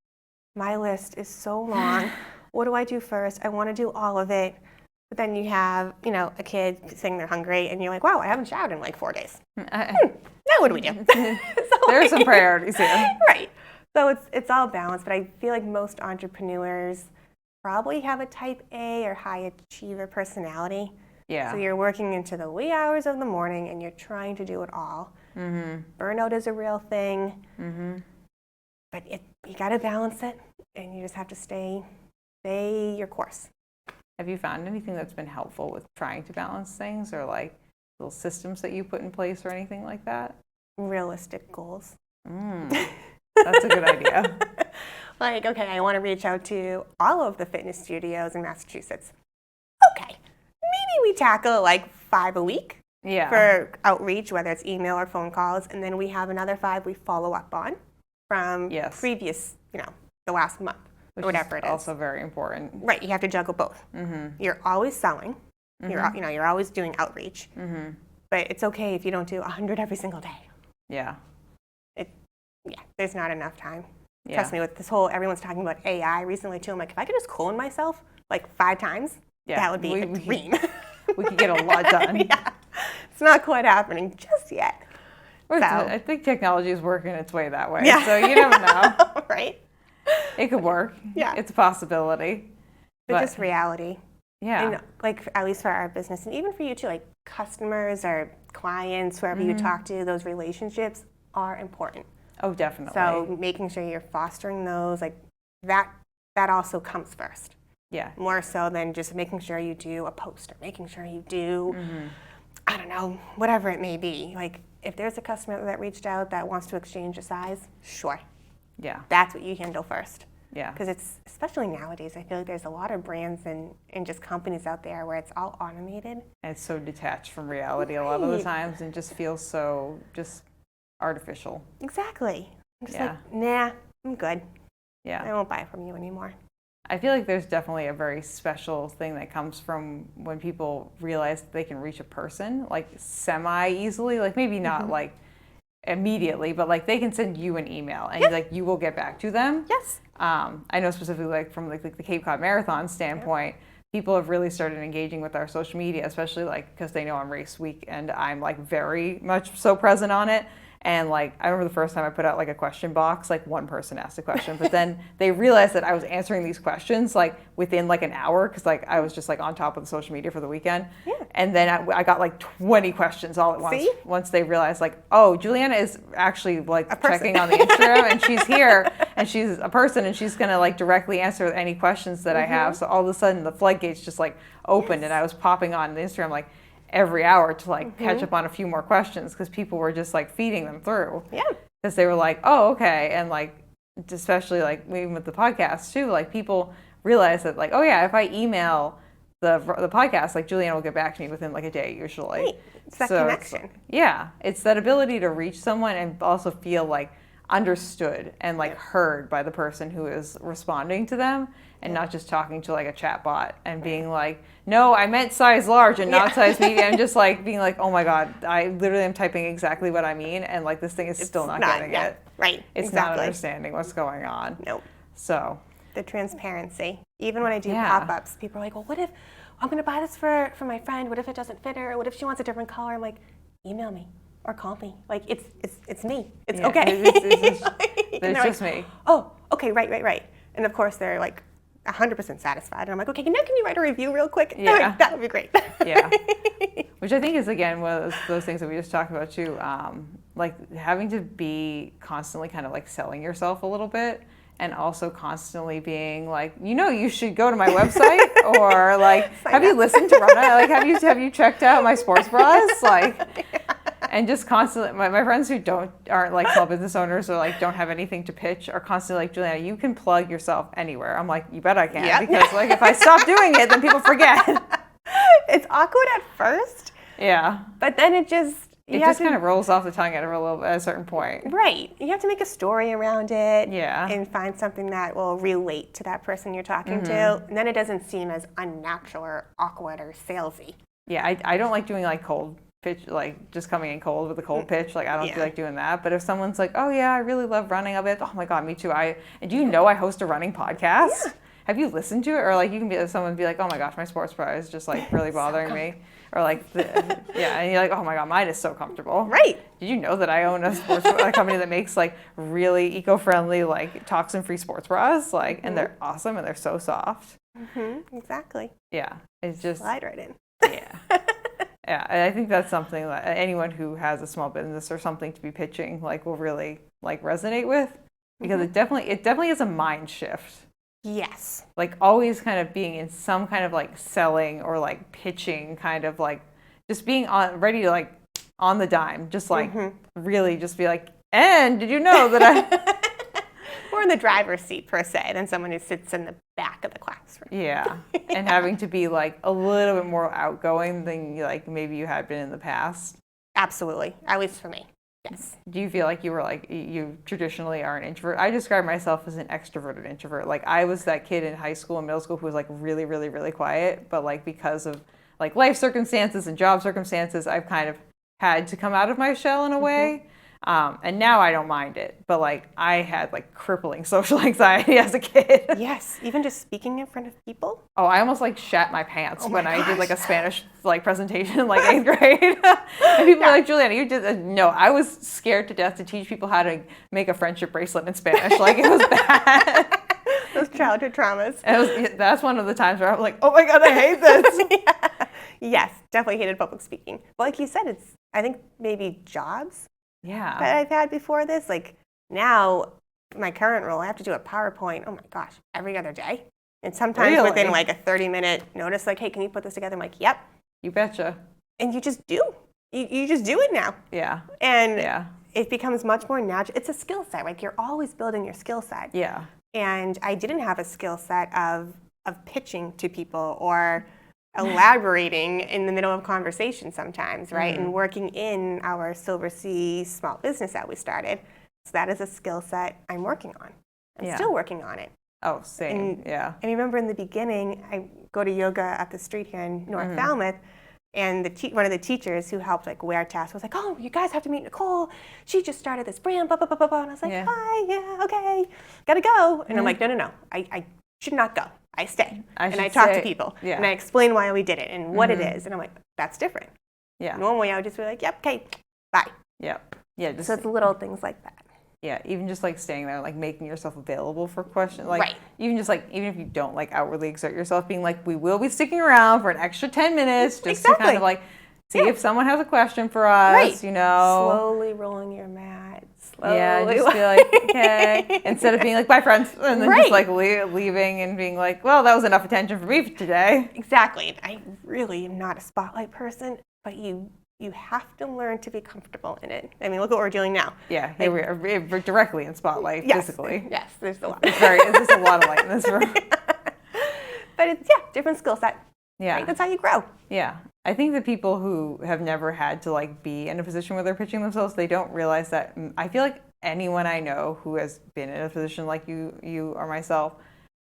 my list is so long. What do I do first? I want to do all of it. But then you have, you know, a kid saying they're hungry, and you're like, wow, I haven't showered in like 4 days. Now what do we do? There are some priorities here. Right. So it's all balanced, but I feel like most entrepreneurs probably have a type A or high achiever personality. Yeah. So you're working into the wee hours of the morning and you're trying to do it all. Burnout is a real thing. But you got to balance it, and you just have to stay your course. Have you found anything that's been helpful with trying to balance things, or like little systems that you put in place or anything like that? Realistic goals. That's a good idea. Like, okay, I want to reach out to all of the fitness studios in Massachusetts. Okay, maybe we tackle like 5 a week for outreach, whether it's email or phone calls, and then we have another 5 we follow up on from previous, you know, the last month, or whatever it is. Also very important. Right, you have to juggle both. You're always selling. You're always doing outreach. But it's okay if you don't do 100 every single day. Yeah, there's not enough time. Trust me, with this whole, everyone's talking about AI recently too. I'm like, if I could just clone myself like 5 times, that would be a dream. We could get a lot done. It's not quite happening just yet. So, I think technology is working its way that way. So you never know. Right? It could work. It's a possibility. But just reality. And like, at least for our business, and even for you too, like customers or clients, whoever you talk to, those relationships are important. Oh, definitely. So making sure you're fostering those, like that also comes first. Yeah. More so than just making sure you do a post, or making sure you do, I don't know, whatever it may be. Like, if there's a customer that reached out that wants to exchange a size, sure. Yeah. That's what you handle first. Yeah. Because it's, especially nowadays, I feel like there's a lot of brands and just companies out there where it's all automated. And it's so detached from reality a lot of the times, and just feels so just artificial. Exactly. I'm just like, nah, I'm good. Yeah. I won't buy from you anymore. I feel like there's definitely a very special thing that comes from when people realize that they can reach a person like semi-easily, like maybe not like immediately, but like they can send you an email and like you will get back to them. Yes. I know specifically like from like the Cape Cod Marathon standpoint, people have really started engaging with our social media, especially like because they know I'm race week and I'm like very much so present on it. And like, I remember the first time I put out like a question box, like one person asked a question, but then they realized that I was answering these questions like within like an hour because like I was just like on top of the social media for the weekend. Yeah. And then I got like 20 questions all at once. See? Once they realized like, oh, Juliana is actually like checking on the Instagram and she's here and she's a person and she's gonna like directly answer any questions that I have. So all of a sudden the floodgates just like opened and I was popping on the Instagram like every hour to like catch up on a few more questions because people were just like feeding them through. Yeah. Because they were like, oh, okay. And like, especially like even with the podcast too, like people realize that like, oh yeah, if I email the podcast, like Juliana will get back to me within like a day usually. Right. It's that connection. It's that ability to reach someone and also feel like understood and like heard by the person who is responding to them and not just talking to like a chat bot and being like, no, I meant size large and not size medium. And just like being like, oh my God, I literally am typing exactly what I mean. And like this thing is still not getting it. Right. It's exactly. not understanding what's going on. Nope. So the transparency. Even when I do pop-ups, people are like, well, what if I'm going to buy this for my friend? What if it doesn't fit her? What if she wants a different color? I'm like, email me or call me. Like it's me. It's okay. It's just me. Oh, okay, right. And of course they're like 100% satisfied. And I'm like, okay, now can you write a review real quick? Yeah. That would be great. Yeah. Which I think is, again, one of those things that we just talked about too, like having to be constantly kind of like selling yourself a little bit and also constantly being like, you should go to my website or like, have you listened to Runnah? Like, have you checked out my sports bras? Like, and just constantly, my friends who aren't like small business owners or like don't have anything to pitch are constantly like, Juliana, you can plug yourself anywhere. I'm like, you bet I can, because like if I stop doing it, then people forget. It's awkward at first. Yeah. But then it just kind of rolls off the tongue at a certain point. Right. You have to make a story around it. Yeah. And find something that will relate to that person you're talking to. And then it doesn't seem as unnatural or awkward or salesy. Yeah, I don't like doing like cold pitch, like just coming in cold with a cold pitch. Like I don't feel like doing that. But if someone's like, oh yeah, I really love running, I'll be like, oh my God, me too. And do you know I host a running podcast? Yeah. Have you listened to it? Or like you can someone be like, oh my gosh, my sports bra is just like really bothering me. Or like, and you're like, oh my God, mine is so comfortable. Right. Did you know that I own a sports a company that makes like really eco-friendly, like toxin-free sports bras? Like, and they're awesome and they're so soft. Exactly. Yeah. It's just slide right in. Yeah. Yeah. And I think that's something that anyone who has a small business or something to be pitching like will really like resonate with, because it definitely is a mind shift. Yes. Like always kind of being in some kind of like selling or like pitching kind of like just being ready to like on the dime, just like really just be like, and did you know that I Or in the driver's seat per se than someone who sits in the back of the classroom. Yeah. And having to be like a little bit more outgoing than like maybe you had been in the past. Absolutely. At least for me. Yes. Do you feel like you traditionally are an introvert? I describe myself as an extroverted introvert. Like I was that kid in high school and middle school who was like really, really, really quiet, but like because of like life circumstances and job circumstances, I've kind of had to come out of my shell in a way. And now I don't mind it, but like I had like crippling social anxiety as a kid. Yes, even just speaking in front of people. Oh, I almost like shat my pants when I did like a Spanish like presentation in like 8th grade. And people were like, Juliana, you did no, I was scared to death to teach people how to make a friendship bracelet in Spanish. Like it was bad. Those childhood traumas. And that's one of the times where I'm like, oh my God, I hate this. Yeah. Yes, definitely hated public speaking. But like you said, it's I think maybe jobs. Yeah. That I've had before this. Like now, my current role, I have to do a PowerPoint, oh my gosh, every other day. And sometimes within like a 30-minute notice, like, hey, can you put this together? I'm like, yep. You betcha. And you just do. You just do it now. Yeah. And it becomes much more natural. It's a skill set. Like you're always building your skill set. Yeah. And I didn't have a skill set of pitching to people or elaborating in the middle of conversation sometimes, right? And working in our Silver Sea small business that we started. So that is a skill set I'm working on. I'm still working on it. Oh, same. And I remember in the beginning, I go to yoga up the street here in North Falmouth, And one of the teachers who helped like wear tasks was like, oh, you guys have to meet Nicole. She just started this brand, blah, blah, blah, blah, blah. And I was like, hi, yeah, okay, gotta go. And I'm like, no, I should not go. I stay. And I talk to people. Yeah. And I explain why we did it and what it is. And I'm like, that's different. Yeah. Normally I would just be like, yep, okay, bye. Yep. Yeah. So it's little things like that. Yeah, even just like staying there, like making yourself available for questions, like even just like even if you don't like outwardly exert yourself, being like, we will be sticking around for an extra 10 minutes just to kind of like see if someone has a question for us, you know. Slowly rolling your mat. Slowly. Yeah, just be like, okay, instead of being like, bye friends, and then just like leaving and being like, well, that was enough attention for me for today. Exactly. I really am not a spotlight person, but you have to learn to be comfortable in it. I mean, look what we're doing now. Yeah, here we're directly in spotlight physically. Yes, there's a lot. There's a lot of light in this room. But it's, different skill set. Yeah. Right? That's how you grow. Yeah. I think that people who have never had to like be in a position where they're pitching themselves, they don't realize that. I feel like anyone I know who has been in a position like you or myself,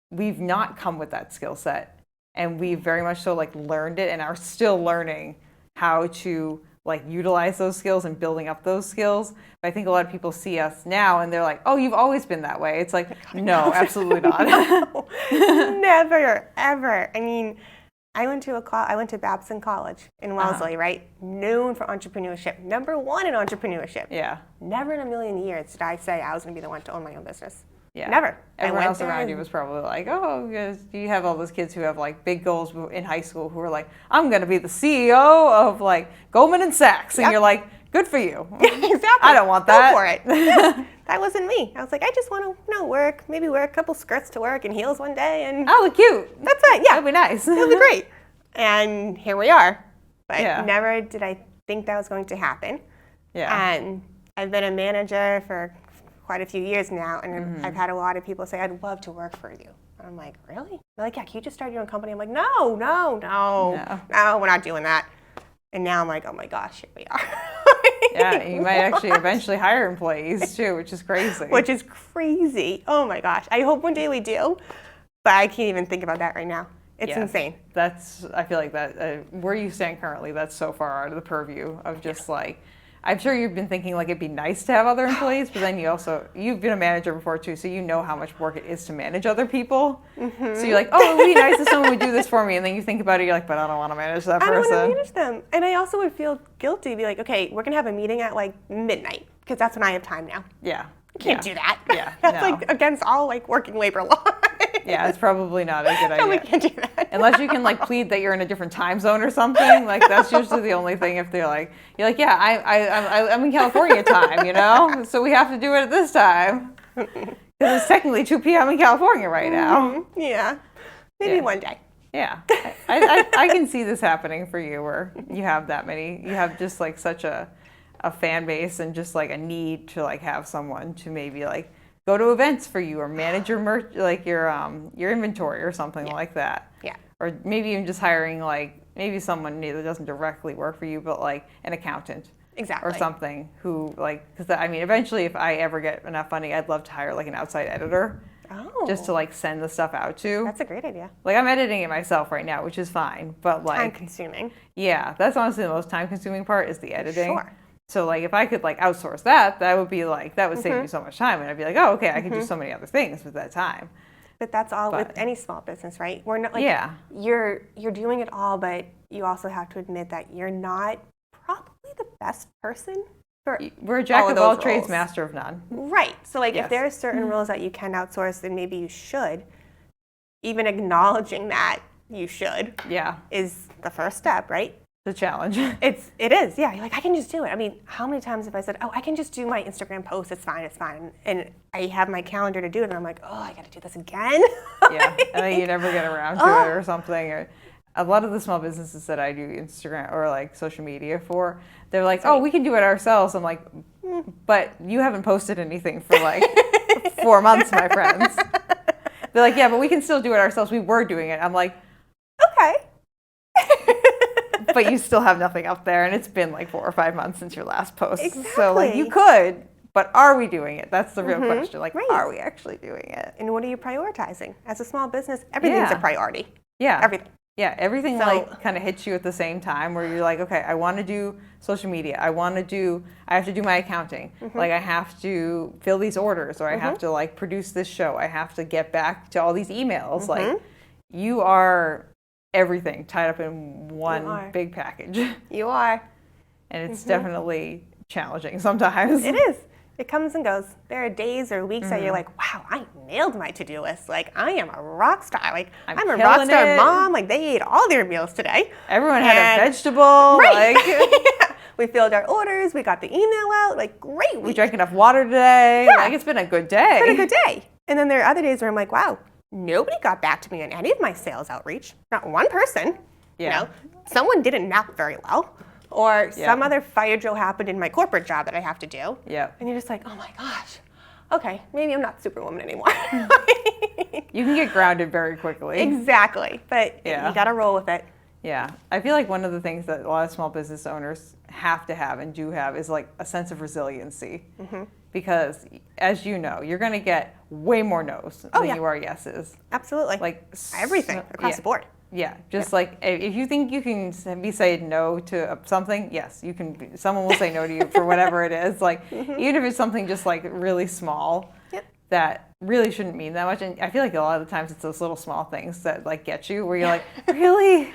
we've not come with that skill set. And we've very much so like learned it and are still learning how to like utilize those skills and building up those skills. But I think a lot of people see us now and they're like, oh, you've always been that way. It's like, no, absolutely not. No, never, ever. I mean, I went to Babson College in Wellesley, right? Known for entrepreneurship. #1 in entrepreneurship. Yeah. Never in a million years did I say I was going to be the one to own my own business. Yeah. Never. Everyone else around you was probably like, oh, because you have all those kids who have like big goals in high school who are like, I'm going to be the CEO of like Goldman and Sachs. And you're like, good for you. Exactly. I don't want that. Go for it. That wasn't me. I was like, I just want to work, maybe wear a couple skirts to work and heels one day. And oh, look cute. That's right. Yeah. That'd be nice. That'd be great. And here we are. But never did I think that was going to happen. Yeah. And I've been a manager for quite a few years now, and I've had a lot of people say, I'd love to work for you. And I'm like, really? They're like, yeah, can you just start your own company? I'm like, no, we're not doing that. And now I'm like, oh my gosh, here we are. Yeah, you might actually eventually hire employees too, which is crazy. Which is crazy. Oh my gosh. I hope one day we do, but I can't even think about that right now. It's insane. I feel like that, where you stand currently, that's so far out of the purview of just like, I'm sure you've been thinking like it'd be nice to have other employees, but then you've been a manager before too, so you know how much work it is to manage other people. So you're like, oh, it would be nice if someone would do this for me, and then you think about it, you're like, but I don't want to manage that person. I don't want to manage them. And I also would feel guilty, be like, okay, we're going to have a meeting at like midnight, because that's when I have time now. Yeah. You can't do that. Yeah. That's like against all like working labor law. Yeah, it's probably not a good idea. No, we can't do that. Unless you can like plead that you're in a different time zone or something. Like that's usually the only thing. If they're like, you're like, yeah, I'm in California time, you know, so we have to do it at this time because it's technically 2 p.m. in California right now. Yeah, maybe one day. Yeah, I can see this happening for you, where you have that many. You have just like such a fan base and just like a need to like have someone to maybe like go to events for you or manage your like your inventory or something like that. Yeah. Or maybe even just hiring like maybe someone that doesn't directly work for you, but like an accountant. Exactly. Or something who like, because I mean, eventually if I ever get enough funding, I'd love to hire like an outside editor. Oh. Just to like send the stuff out to. That's a great idea. Like I'm editing it myself right now, which is fine, but like. Time consuming. Yeah, that's honestly the most time consuming part is the editing. Sure. So like if I could like outsource that would be like, that would save me so much time, and I'd be like, oh, okay, I could do so many other things with that time. But that's all with any small business, right? We're not like you're doing it all, but you also have to admit that you're not probably the best person for we're a jack of all trades, master of none. Right. So like if there are certain roles that you can outsource, then maybe you should. Even acknowledging that you should is the first step, right? The challenge. It is, yeah. You're like, I can just do it. I mean, how many times have I said, oh, I can just do my Instagram post, it's fine. And I have my calendar to do it, and I'm like, oh, I got to do this again. Yeah, and then you never get around to it or something. Or a lot of the small businesses that I do Instagram or like social media for, they're like, oh, we can do it ourselves. I'm like, but you haven't posted anything for like 4 months, my friends. They're like, yeah, but we can still do it ourselves. We were doing it. I'm like, okay. But you still have nothing up there, and it's been like 4 or 5 months since your last post. Exactly. So like you could, but are we doing it? That's the real question. Like, are we actually doing it? And what are you prioritizing? As a small business, everything's a priority. Yeah. Everything. Yeah, everything like kind of hits you at the same time where you're like, okay, I want to do social media. I have to do my accounting. Like I have to fill these orders, or I have to like produce this show. I have to get back to all these emails. Like you are everything tied up in one big package. You are. And it's definitely challenging sometimes. It is. It comes and goes. There are days or weeks that you're like, wow, I nailed my to-do list. Like, I am a rock star. Like, I'm a rock star mom. Like, they ate all their meals today. Everyone had a vegetable. Right. Like, we filled our orders. We got the email out. Like, great week. We drank enough water today. Yeah. Like, it's been a good day. It's been a good day. And then there are other days where I'm like, wow, nobody got back to me on any of my sales outreach. Not one person. Yeah. You know, someone didn't nap very well. Or some other fire drill happened in my corporate job that I have to do. Yeah. And you're just like, oh my gosh, okay, maybe I'm not Superwoman anymore. You can get grounded very quickly. Exactly. But you got to roll with it. Yeah. I feel like one of the things that a lot of small business owners have to have and do have is like a sense of resiliency. Because as you know, you're going to get way more no's than you are yeses. Absolutely. Like everything across the board. Yeah, just like if you think you can be said no to something, yes, you can. Someone will say no to you for whatever it is. Like even if it's something just like really small, that really shouldn't mean that much. And I feel like a lot of the times it's those little small things that like get you, where you're like, really,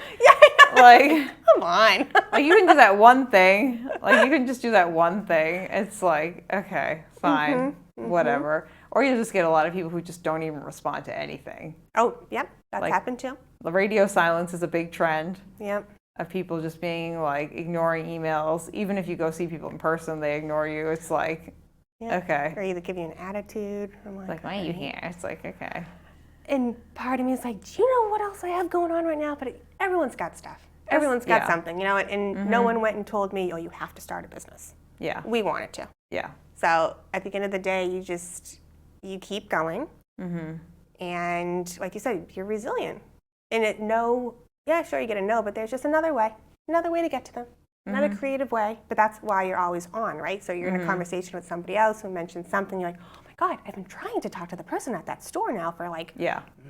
like come on, like you can do that one thing. Like you can just do that one thing. It's like okay, fine, whatever. Or you just get a lot of people who just don't even respond to anything. Oh, yep, that's like, happened too. The radio silence is a big trend. Yep. Of people just being like ignoring emails. Even if you go see people in person, they ignore you. It's like, okay. Or either give you an attitude. I'm like, why are you here? It's like, okay. And part of me is like, do you know what else I have going on right now? But everyone's got stuff. Everyone's got something, you know, and no one went and told me, oh, you have to start a business. Yeah. We wanted to. Yeah. So at the end of the day, you keep going. And like you said, you're resilient. And sure, you get a no, but there's just another way to get to them, another creative way. But that's why you're always on, right? So you're in a conversation with somebody else who mentions something, you're like, oh my God, I've been trying to talk to the person at that store now for like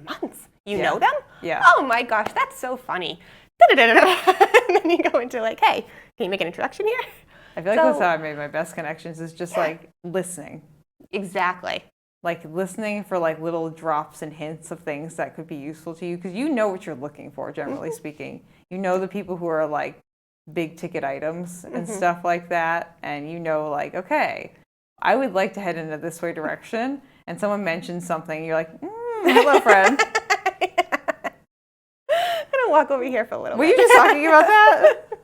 months. You know them? Yeah. Oh my gosh, that's so funny. And then you go into like, hey, can you make an introduction here? I feel like that's how I made my best connections, is just like listening. Exactly. Like listening for like little drops and hints of things that could be useful to you, because you know what you're looking for, generally speaking. You know the people who are like big ticket items and stuff like that, and you know like, okay, I would like to head in a this way direction, and someone mentions something, you're like, hello friend. I'm gonna walk over here for a little bit. Were you just talking about that?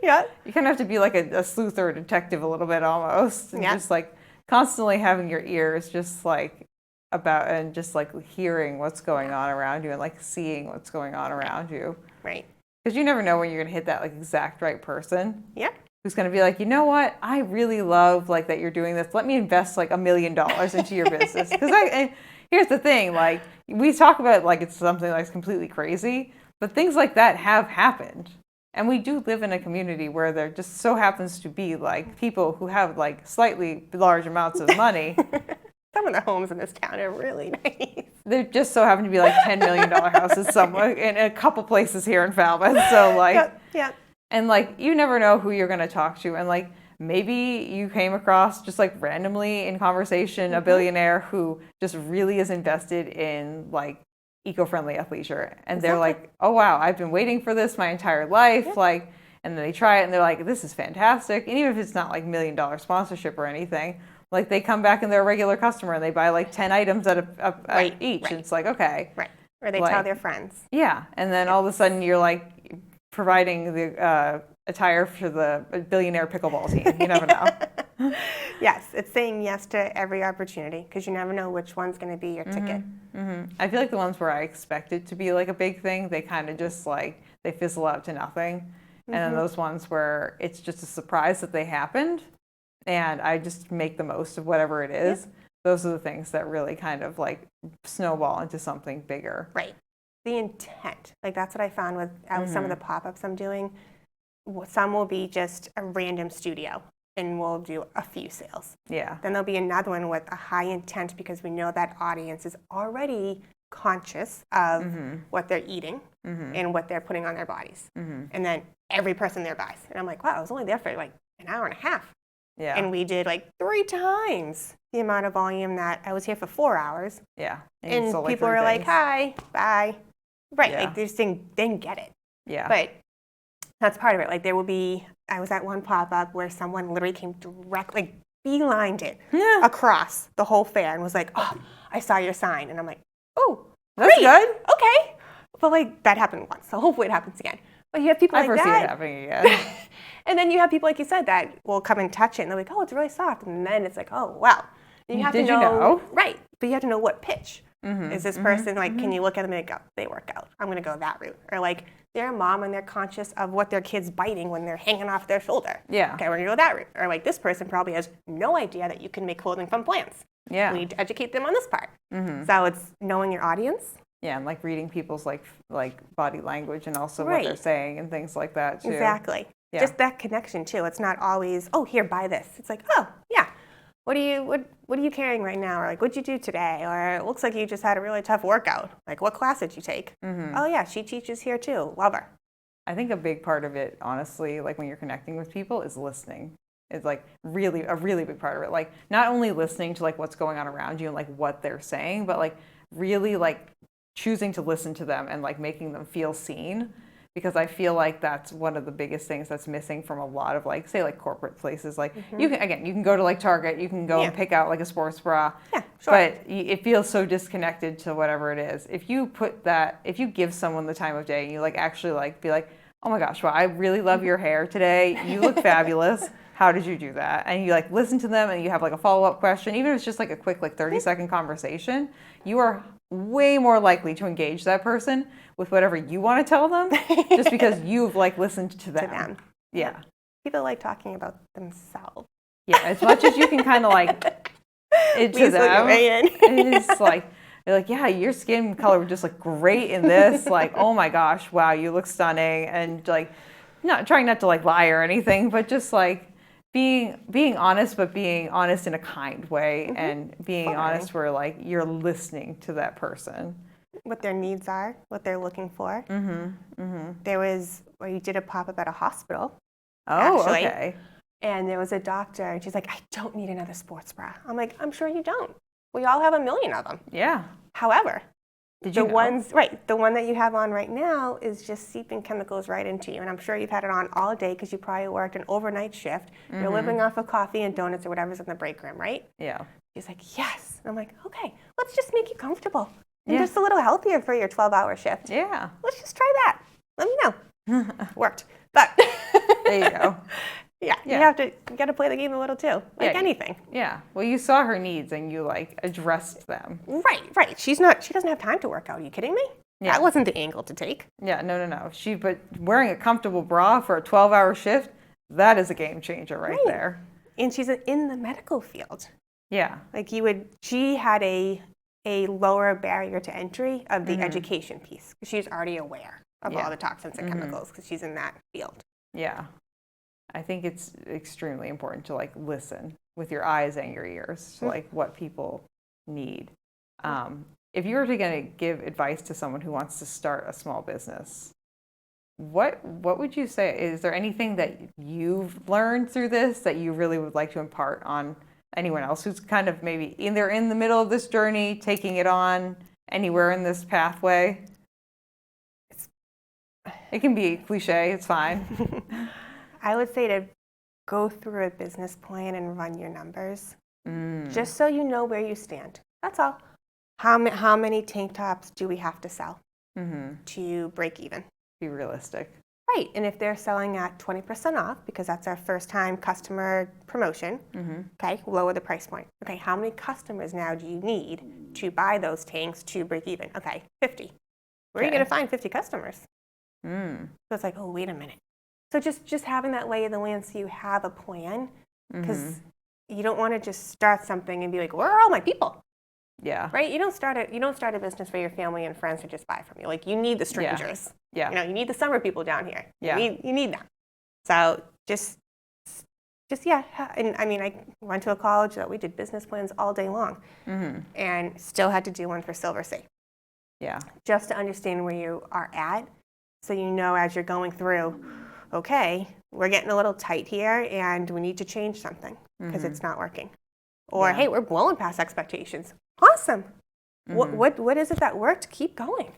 Yeah. You kind of have to be like a sleuth or a detective a little bit almost, and just like constantly having your ears just like about and just like hearing what's going on around you and like seeing what's going on around you. Right. Because you never know when you're gonna hit that like exact right person. Yeah. Who's gonna be like, you know what? I really love like that you're doing this. Let me invest like $1 million into your business. Because here's the thing, like we talk about like it's something that's completely crazy, but things like that have happened. And we do live in a community where there just so happens to be like people who have like slightly large amounts of money. Some of the homes in this town are really nice. There just so happen to be like $10 million houses somewhere in a couple places here in Falmouth. So like, and like you never know who you're going to talk to. And like maybe you came across just like randomly in conversation a billionaire who just really is invested in like eco-friendly athleisure, and they're like, oh wow, I've been waiting for this my entire life, like, and then they try it and they're like, this is fantastic. And even if it's not like $1 million sponsorship or anything, like they come back and they're a regular customer and they buy like 10 items at each. And it's like, okay, or they tell their friends, and then all of a sudden you're like providing the attire for the billionaire pickleball team. You never know. Yes, it's saying yes to every opportunity, because you never know which one's going to be your ticket. I feel like the ones where I expect it to be like a big thing, they kind of just like, they fizzle out to nothing. And then those ones where it's just a surprise that they happened and I just make the most of whatever it is, those are the things that really kind of like snowball into something bigger. Right. The intent. Like that's what I found with some of the pop-ups I'm doing. Some will be just a random studio and we'll do a few sales. Yeah. Then there'll be another one with a high intent, because we know that audience is already conscious of what they're eating and what they're putting on their bodies. And then every person there buys. And I'm like, wow, I was only there for like an hour and a half. Yeah. And we did like 3 times the amount of volume that I was here for 4 hours. Yeah. And so, like, people were like, hi, bye. Right. Like they just didn't get it. Yeah. But that's part of it. Like I was at one pop-up where someone literally came directly, like beelined it across the whole fair and was like, oh, I saw your sign. And I'm like, oh, that's great. good. Okay. But like that happened once. So hopefully it happens again. But you have people like that. I foresee it happening again. And then you have people, like you said, that will come and touch it. And they're like, oh, it's really soft. And then it's like, oh, wow. And you have to know. Right. But you have to know what pitch. Is this person, like, can you look at them and go, they work out. I'm going to go that route. Or like, they're a mom and they're conscious of what their kid's biting when they're hanging off their shoulder. Yeah. Okay, we're going to go that route. Or like, this person probably has no idea that you can make clothing from plants. Yeah. We need to educate them on this part. So it's knowing your audience. Yeah, and like reading people's like body language and also what they're saying and things like that too. Exactly. Yeah. Just that connection too. It's not always, oh, here, buy this. It's like, oh, yeah. What are you carrying right now? Or like, what'd you do today? Or it looks like you just had a really tough workout. Like, what class did you take? Oh yeah, she teaches here too. Love her. I think a big part of it, honestly, like when you're connecting with people, is listening. It's like really a really big part of it. Like not only listening to like what's going on around you and like what they're saying, but like really like choosing to listen to them and like making them feel seen. Because I feel like that's one of the biggest things that's missing from a lot of like, say like corporate places. Like you can go to like Target, you can go and pick out like a sports bra, but it feels so disconnected to whatever it is. If you give someone the time of day and you like actually like be like, oh my gosh, wow, I really love your hair today. You look fabulous. How did you do that? And you like listen to them and you have like a follow-up question, even if it's just like a quick like 30-second conversation, you are way more likely to engage that person with whatever you want to tell them just because you've like listened to them. Yeah. People like talking about themselves. Yeah, as much as you can kind of like it to them. It's like they're like, yeah, your skin color would just look great in this. Like, oh my gosh, wow, you look stunning. And like not trying not to like lie or anything, but just like being honest, but being honest in a kind way and being honest where like you're listening to that person. What their needs are, what they're looking for. We did a pop-up at a hospital. Oh, actually, okay. And there was a doctor and she's like, I don't need another sports bra. I'm like, I'm sure you don't. We all have a million of them. Yeah. However, the one that you have on right now is just seeping chemicals right into you. And I'm sure you've had it on all day because you probably worked an overnight shift. You're living off of coffee and donuts or whatever's in the break room, right? Yeah. She's like, yes. And I'm like, okay, let's just make you comfortable. And just a little healthier for your 12-hour shift. Yeah. Let's just try that. Let me know. Worked. But there you go. Yeah. You got to play the game a little too, like anything. Yeah. Well, you saw her needs and you like addressed them. Right. She doesn't have time to work out. Are you kidding me? Yeah. That wasn't the angle to take. Yeah, no. But wearing a comfortable bra for a 12-hour shift, that is a game changer right there. And she's in the medical field. Yeah. Like she had a lower barrier to entry of the education piece because she's already aware of all the toxins and chemicals because she's in that field. Yeah. I think it's extremely important to like listen with your eyes and your ears to like what people need. If you were to give advice to someone who wants to start a small business, what would you say? Is there anything that you've learned through this that you really would like to impart on anyone else who's kind of maybe either in the middle of this journey, taking it on anywhere in this pathway? It can be cliche, it's fine. I would say to go through a business plan and run your numbers, just so you know where you stand. That's all. How many tank tops do we have to sell to break even? Be realistic. Right, and if they're selling at 20% off, because that's our first time customer promotion, okay, lower the price point. Okay, how many customers now do you need to buy those tanks to break even? Okay, 50. Where are you going to find 50 customers? So it's like, oh, wait a minute. So just having that lay of the land so you have a plan, because you don't want to just start something and be like, where are all my people? Yeah. Right? You don't start a business for your family and friends to just buy from you. Like, you need the strangers. Yeah. You know, you need the summer people down here. Yeah. You need them. So just and I mean, I went to a college that we did business plans all day long and still had to do one for Silver Sea. Yeah. Just to understand where you are at. So you know as you're going through, okay, we're getting a little tight here and we need to change something because it's not working. Or, hey, we're blowing past expectations. Awesome. What is it that worked? Keep going.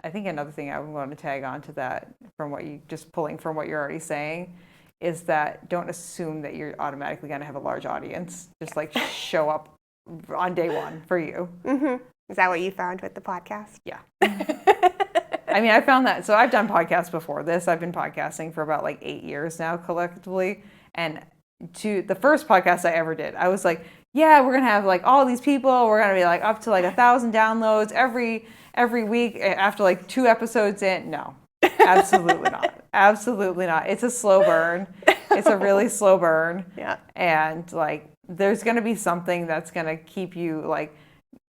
I think another thing I would want to tag on to that from what you just pulling from what you're already saying is that don't assume that you're automatically going to have a large audience. Just like show up on day one for you. Is that what you found with the podcast? Yeah. I mean, I found that. So I've done podcasts before this. I've been podcasting for about like 8 years now collectively. And to the first podcast I ever did, I was like, yeah, we're going to have like all these people. We're going to be like up to like 1,000 downloads every week after like 2 episodes in. No, absolutely not. Absolutely not. It's a slow burn. It's a really slow burn. Yeah. And like, there's going to be something that's going to keep you like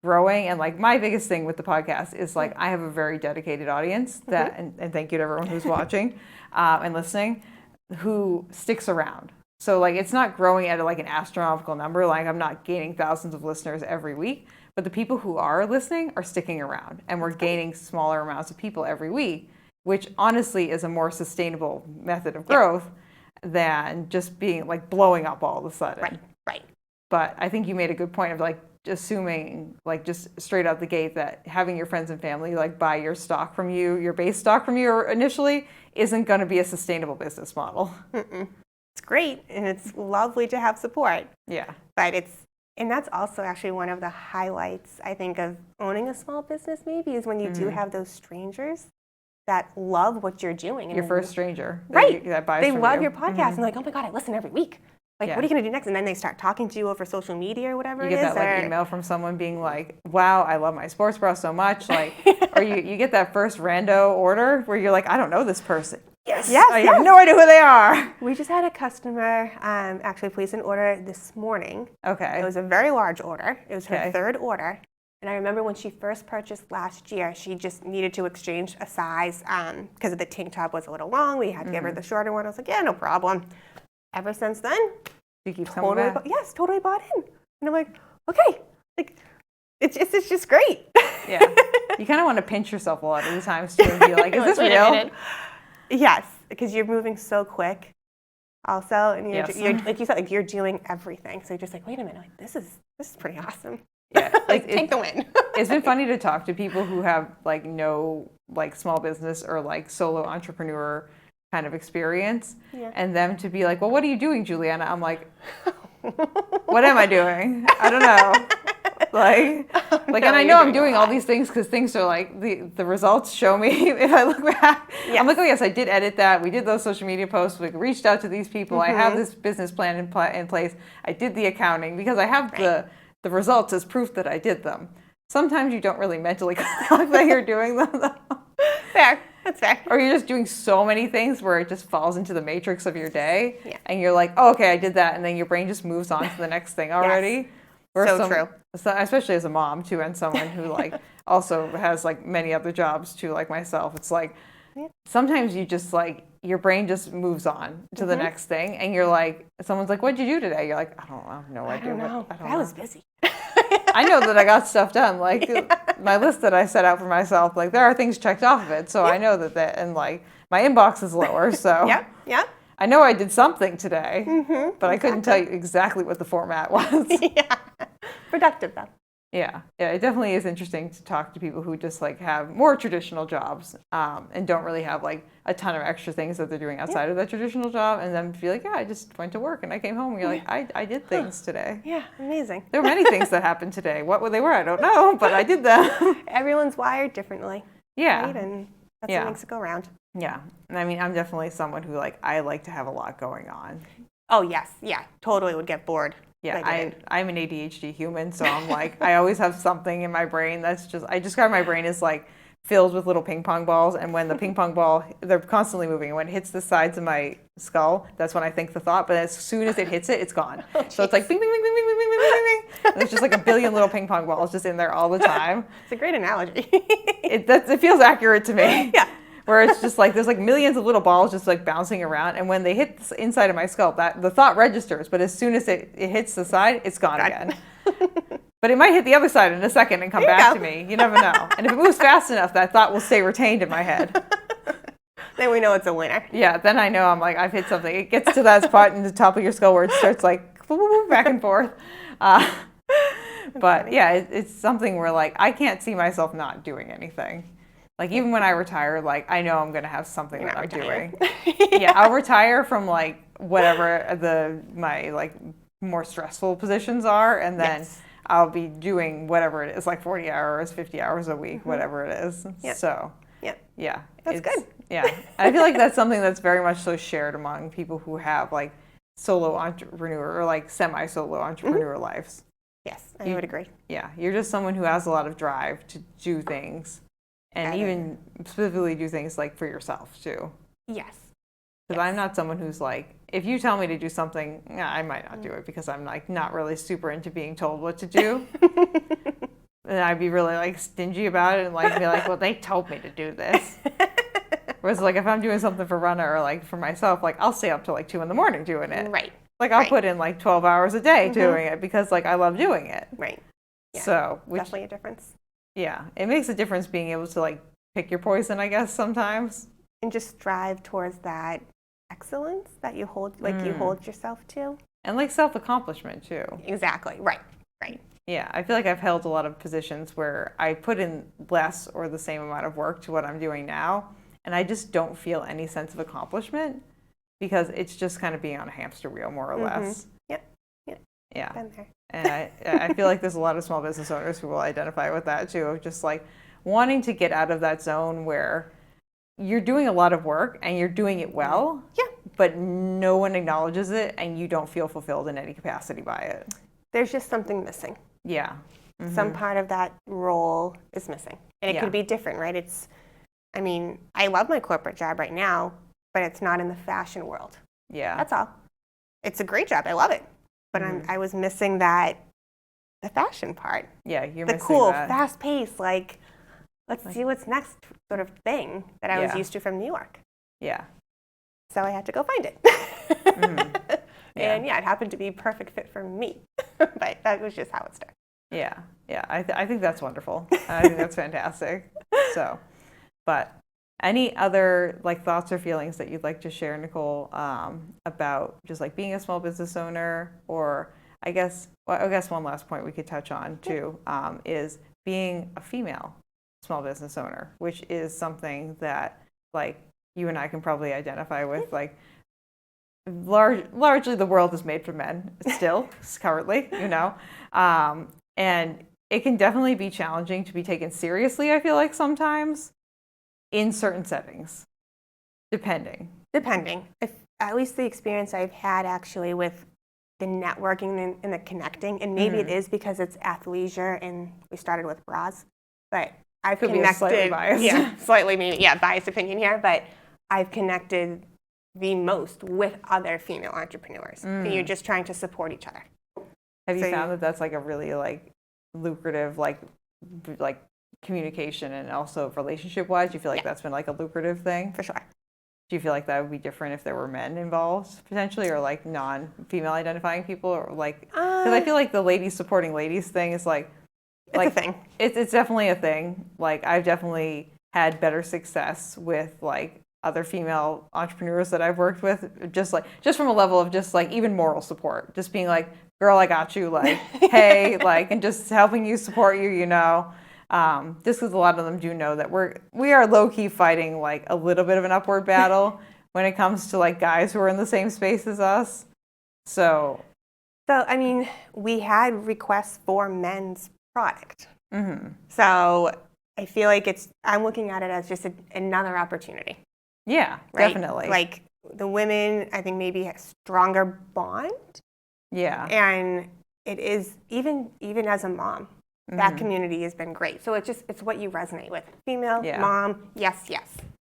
growing. And like my biggest thing with the podcast is like, I have a very dedicated audience that, and thank you to everyone who's watching and listening, who sticks around. So like, it's not growing at like an astronomical number. Like I'm not gaining thousands of listeners every week, but the people who are listening are sticking around, and we're gaining smaller amounts of people every week, which honestly is a more sustainable method of growth than just being like blowing up all of a sudden. Right. But I think you made a good point of like assuming like just straight out the gate that having your friends and family like buy your stock from you, your base stock from you initially isn't going to be a sustainable business model. It's great and it's lovely to have support. Yeah. But and that's also actually one of the highlights, I think, of owning a small business maybe is when you do have those strangers that love what you're doing. Your first stranger. Right. That buys they from love you. your podcast and they're like, oh my God, I listen every week. Like, what are you going to do next? And then they start talking to you over social media or whatever you it is. You get that like email from someone being like, wow, I love my sports bra so much. Like, or you get that first rando order where you're like, I don't know this person. Yes. I have no idea who they are. We just had a customer actually place an order this morning. Okay. It was a very large order. It was her third order. And I remember when she first purchased last year, she just needed to exchange a size because the tank top was a little long. We had to give her the shorter one. I was like, yeah, no problem. Ever since then, she keeps coming back. Totally bought in. And I'm like, okay, like it's just great. Yeah. You kind of want to pinch yourself a lot of the times too and be like, is this real? Yes, because you're moving so quick also, and you're like you said, like you're doing everything. So you're just like, wait a minute, like this is pretty awesome. Yeah, like take the win. It's been funny to talk to people who have like no like small business or like solo entrepreneur kind of experience, and them to be like, well, what are you doing, Juliana? I'm like, what am I doing? I don't know. Like, and I know I'm doing all these things because things are like, the results show me if I look back. Yes. I'm like, oh yes, I did edit that. We did those social media posts. We reached out to these people. I have this business plan in place. I did the accounting because I have the results as proof that I did them. Sometimes you don't really mentally clock that you're doing them though. Fair. That's fair. Or you're just doing so many things where it just falls into the matrix of your day. Yeah. And you're like, oh, okay, I did that. And then your brain just moves on to the next thing already. Yes. True. Especially as a mom, too, and someone who, like, also has, like, many other jobs, too, like myself. It's like, sometimes you just, like, your brain just moves on to the next thing. And you're like, someone's like, what'd you do today? You're like, I have no idea. I was busy. I know that I got stuff done. Like, my list that I set out for myself, like, there are things checked off of it. So I know that, and, like, my inbox is lower. So yeah. I know I did something today, but I couldn't tell you exactly what the format was. Yeah. Productive, though. Yeah, it definitely is interesting to talk to people who just, like, have more traditional jobs and don't really have, like, a ton of extra things that they're doing outside of that traditional job, and then be like, yeah, I just went to work and I came home and you're like, I did things today. Yeah, amazing. There were many things that happened today. What they were, I don't know, but I did them. Everyone's wired differently. Yeah. Right? And that's what makes it go around. Yeah. And I mean, I'm definitely someone who, like, I like to have a lot going on. Oh, yes. Yeah. Totally would get bored. Yeah, I'm an ADHD human, so I'm like, I always have something in my brain that's just, I describe my brain as like filled with little ping pong balls, and when the ping pong ball, they're constantly moving, and when it hits the sides of my skull, that's when I think the thought, but as soon as it hits it, it's gone. So it's like bing, bing, bing, bing, bing, bing, bing, bing, bing. And there's just like a billion little ping pong balls just in there all the time. It's a great analogy. It feels accurate to me. Yeah. Where it's just like, there's like millions of little balls just like bouncing around. And when they hit the inside of my skull, that the thought registers. But as soon as it hits the side, it's gone again. But it might hit the other side in a second and come back to me. You never know. And if it moves fast enough, that thought will stay retained in my head. Then we know it's a winner. Yeah, then I know I'm like, I've hit something. It gets to that spot in the top of your skull where it starts like back and forth. But yeah, it's something where like I can't see myself not doing anything. Like even when I retire, like I know I'm going to have something that I'm doing. Yeah, I'll retire from like whatever my like more stressful positions are, and then I'll be doing whatever it is, like 40 hours, 50 hours a week, whatever it is. So yeah, that's good. Yeah, I feel like that's something that's very much so shared among people who have like solo entrepreneur or like semi-solo entrepreneur lives. Yes, I would agree. Yeah, you're just someone who has a lot of drive to do things, and even specifically do things like for yourself too. Yes. Because I'm not someone who's like, if you tell me to do something, I might not do it because I'm like not really super into being told what to do. And I'd be really like stingy about it and like be like, well, they told me to do this. Whereas like if I'm doing something for Runnah or like for myself, like I'll stay up till like 2 a.m. doing it. Right. Like I'll put in like 12 hours a day doing it because like I love doing it. Right. Yeah. So definitely a difference. Yeah, it makes a difference being able to like pick your poison, I guess, sometimes. And just strive towards that excellence that you hold, like you hold yourself to. And like self-accomplishment too. Exactly. Right. Right. Yeah, I feel like I've held a lot of positions where I put in less or the same amount of work to what I'm doing now, and I just don't feel any sense of accomplishment because it's just kind of being on a hamster wheel, more or less. Yep. Yeah. Been there. And I feel like there's a lot of small business owners who will identify with that too, of just like wanting to get out of that zone where you're doing a lot of work and you're doing it well, but no one acknowledges it and you don't feel fulfilled in any capacity by it. There's just something missing. Yeah. Some part of that role is missing. And it could be different, right? I mean, I love my corporate job right now, but it's not in the fashion world. Yeah. That's all. It's a great job. I love it. But I was missing the fashion part. Yeah, you're the missing cool, that. fast pace, like, let's see what's next sort of thing that I was used to from New York. Yeah. So I had to go find it. And it happened to be a perfect fit for me. But that was just how it started. Yeah. Yeah. I think that's wonderful. I think that's fantastic. So, but any other like thoughts or feelings that you'd like to share, Nicole, about just like being a small business owner, or I guess one last point we could touch on too, is being a female small business owner, which is something that like you and I can probably identify with. Like largely the world is made for men still currently, and it can definitely be challenging to be taken seriously, I feel like sometimes in certain settings, depending. If at least the experience I've had actually with the networking and the connecting, and maybe it is because it's athleisure and we started with bras, but I've connected, slightly biased. Slightly maybe, biased opinion here, but I've connected the most with other female entrepreneurs. And you're just trying to support each other. Have you found that that's like a really like lucrative like communication and also relationship wise? Do you feel like that's been like a lucrative thing? For sure. Do you feel like that would be different if there were men involved potentially, or like non-female identifying people, or like, because I feel like the ladies supporting ladies thing is like a thing. It's definitely a thing. Like I've definitely had better success with like other female entrepreneurs that I've worked with, just from a level of just like even moral support, just being like, girl, I got you, like, hey, like, and just helping you, support you, just because a lot of them do know that we are low-key fighting like a little bit of an upward battle when it comes to like guys who are in the same space as us. So I mean, we had requests for men's product. So I feel like I'm looking at it as just another opportunity. Yeah, right? Definitely. Like the women, I think maybe a stronger bond. Yeah. And it is, even as a mom, that community has been great. So it's what you resonate with. Female, mom, yes.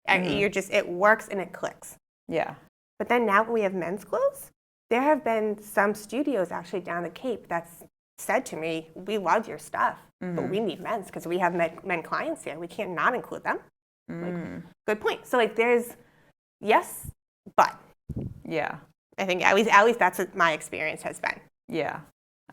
And it works and it clicks. Yeah. But then now we have men's clothes. There have been some studios actually down the Cape that's said to me, we love your stuff, but we need men's because we have men clients here. We can't not include them. Like, good point. So like there's yes, but. Yeah. I think at least that's what my experience has been. Yeah.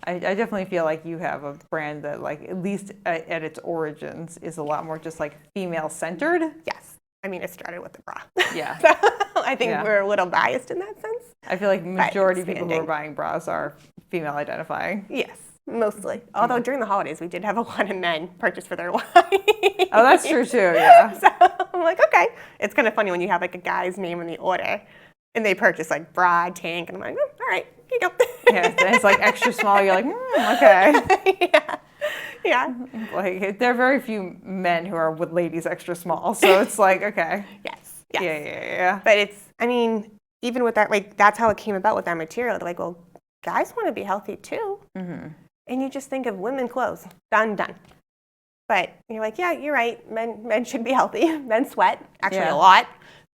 I definitely feel like you have a brand that, like, at least at its origins, is a lot more just like female centered. Yes. I mean, it started with the bra. Yeah. So I think we're a little biased in that sense. I feel like majority of people who are buying bras are female identifying. Yes, mostly. Although during the holidays, we did have a lot of men purchase for their wives. Oh, that's true too, yeah. So I'm like, okay. It's kind of funny when you have like a guy's name in the order and they purchase like bra, tank, and I'm like, all right, here you go. Yeah, and it's like extra small. You're like, okay. Yeah. Like, there are very few men who are with ladies extra small, so it's like, okay. Yes. Yeah. But it's, I mean, even with that, like, that's how it came about with that material. They're like, well, guys want to be healthy too. Mm-hmm. And you just think of women clothes. Done. But you're like, yeah, you're right. Men should be healthy. Men sweat, actually a lot.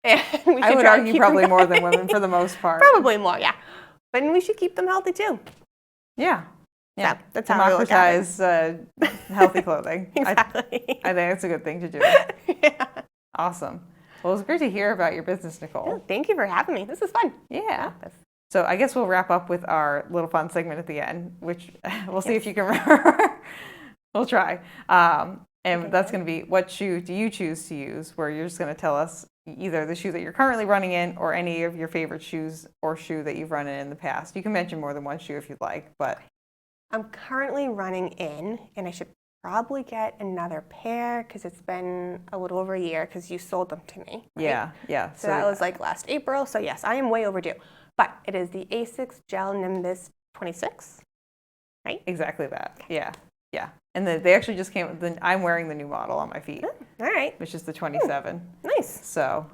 And I would argue probably more than women for the most part. Probably more, yeah. But we should keep them healthy too. Yeah. So that's how I look at it. Democratize healthy clothing. Exactly. I think that's a good thing to do. Yeah. Awesome. Well, it was great to hear about your business, Nicole. Yeah, thank you for having me. This is fun. Yeah. So I guess we'll wrap up with our little fun segment at the end, which we'll see if you can remember. We'll try. And that's going to be, what shoe do you choose to use? Where you're just going to tell us either the shoe that you're currently running in or any of your favorite shoes or shoe that you've run in the past. You can mention more than one shoe if you'd like, but... I'm currently running in, and I should probably get another pair because it's been a little over a year because you sold them to me. Right? Yeah. So that was like last April. So yes, I am way overdue. But it is the Asics Gel Nimbus 26, right? Exactly that. Yeah. And they actually just came. I'm wearing the new model on my feet. Oh, all right. Which is the 27. Nice. So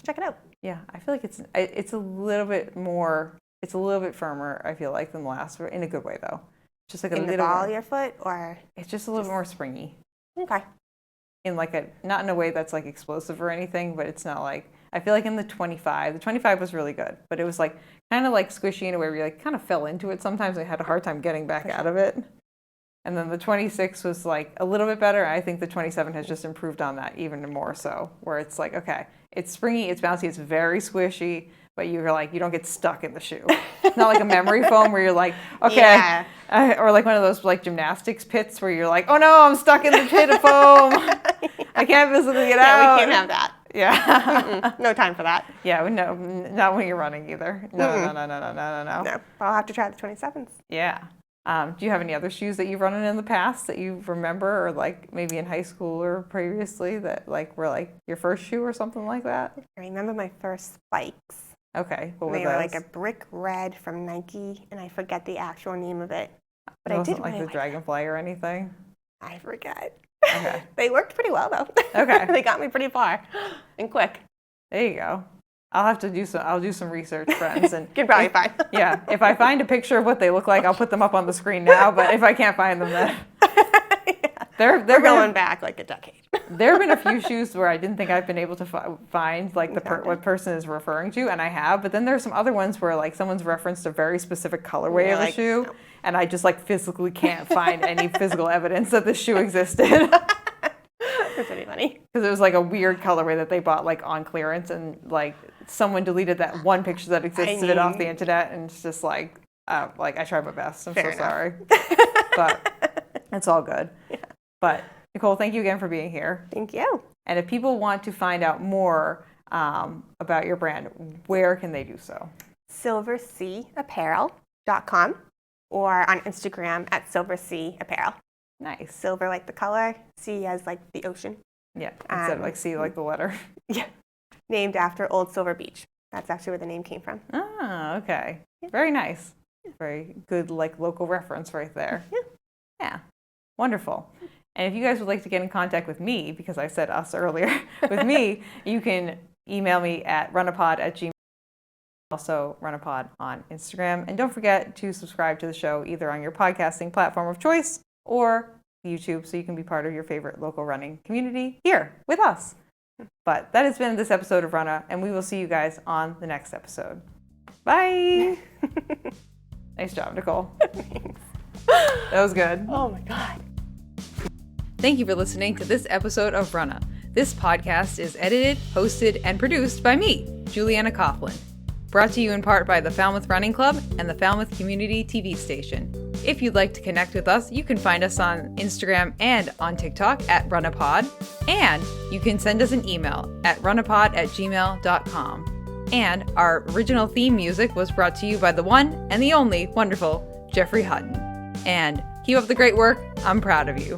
check it out. Yeah, I feel like it's a little bit more. It's a little bit firmer. I feel like than the last, in a good way though. Just like in the ball of your foot, or it's just a little more springy. Okay. In like not in a way that's like explosive or anything, but it's not like, I feel like in the 25 was really good, but it was like kind of like squishy in a way where you like kind of fell into it sometimes. I had a hard time getting back out of it. And then the 26 was like a little bit better. I think the 27 has just improved on that even more so, where it's like, okay, it's springy, it's bouncy, it's very squishy, but you're like, you don't get stuck in the shoe. It's not like a memory foam where you're like, okay, or like one of those like gymnastics pits where you're like, oh no, I'm stuck in the pit of foam. I can't physically get out. Yeah, we can't have that. Yeah. No time for that. Yeah, no, not when you're running either. No. No, I'll have to try the 27s. Yeah. Do you have any other shoes that you've run in the past that you remember, or like maybe in high school or previously that like were like your first shoe or something like that? I remember my first spikes. Okay, what were they those? Were like a brick red from Nike, and I forget the actual name of it. But it I wasn't did like really the Dragonfly or anything? I forget. Okay. They worked pretty well though. Okay. They got me pretty far and quick. There you go. I'll do some research, friends. And you'd probably find them. Yeah, if I find a picture of what they look like, I'll put them up on the screen now, but if I can't find them, then... They're going back like a decade. There have been a few shoes where I didn't think I've been able to find like what person is referring to, and I have. But then there's some other ones where like someone's referenced a very specific colorway of a shoe, no. And I just like physically can't find any physical evidence that this shoe existed. That's pretty funny. Because it was like a weird colorway that they bought like on clearance, and like someone deleted that one picture that existed off the internet, and it's just like I tried my best. I'm so sorry, but it's all good. Yeah. But Nicole, thank you again for being here. Thank you. And if people want to find out more about your brand, where can they do so? silverseaapparel.com or on Instagram at Silver Sea Apparel. Nice. Silver like the color, sea as like the ocean. Yeah, instead of like sea like the letter. Yeah. Named after Old Silver Beach. That's actually where the name came from. Ah, okay. Yeah. Very nice. Very good like local reference right there. Yeah. Wonderful. And if you guys would like to get in contact with me, because I said us earlier, with me, you can email me at runnahpod@gmail.com. Also, runnahpod on Instagram. And don't forget to subscribe to the show either on your podcasting platform of choice or YouTube, so you can be part of your favorite local running community here with us. But that has been this episode of Runnah, and we will see you guys on the next episode. Bye! Nice job, Nicole. Thanks. That was good. Oh my God. Thank you for listening to this episode of Runnah. This podcast is edited, hosted, and produced by me, Juliana Coughlin. Brought to you in part by the Falmouth Running Club and the Falmouth Community TV station. If you'd like to connect with us, you can find us on Instagram and on TikTok at RunnahPod. And you can send us an email at runnahpod@gmail.com. And our original theme music was brought to you by the one and the only wonderful Jeffrey Hutton. And keep up the great work. I'm proud of you.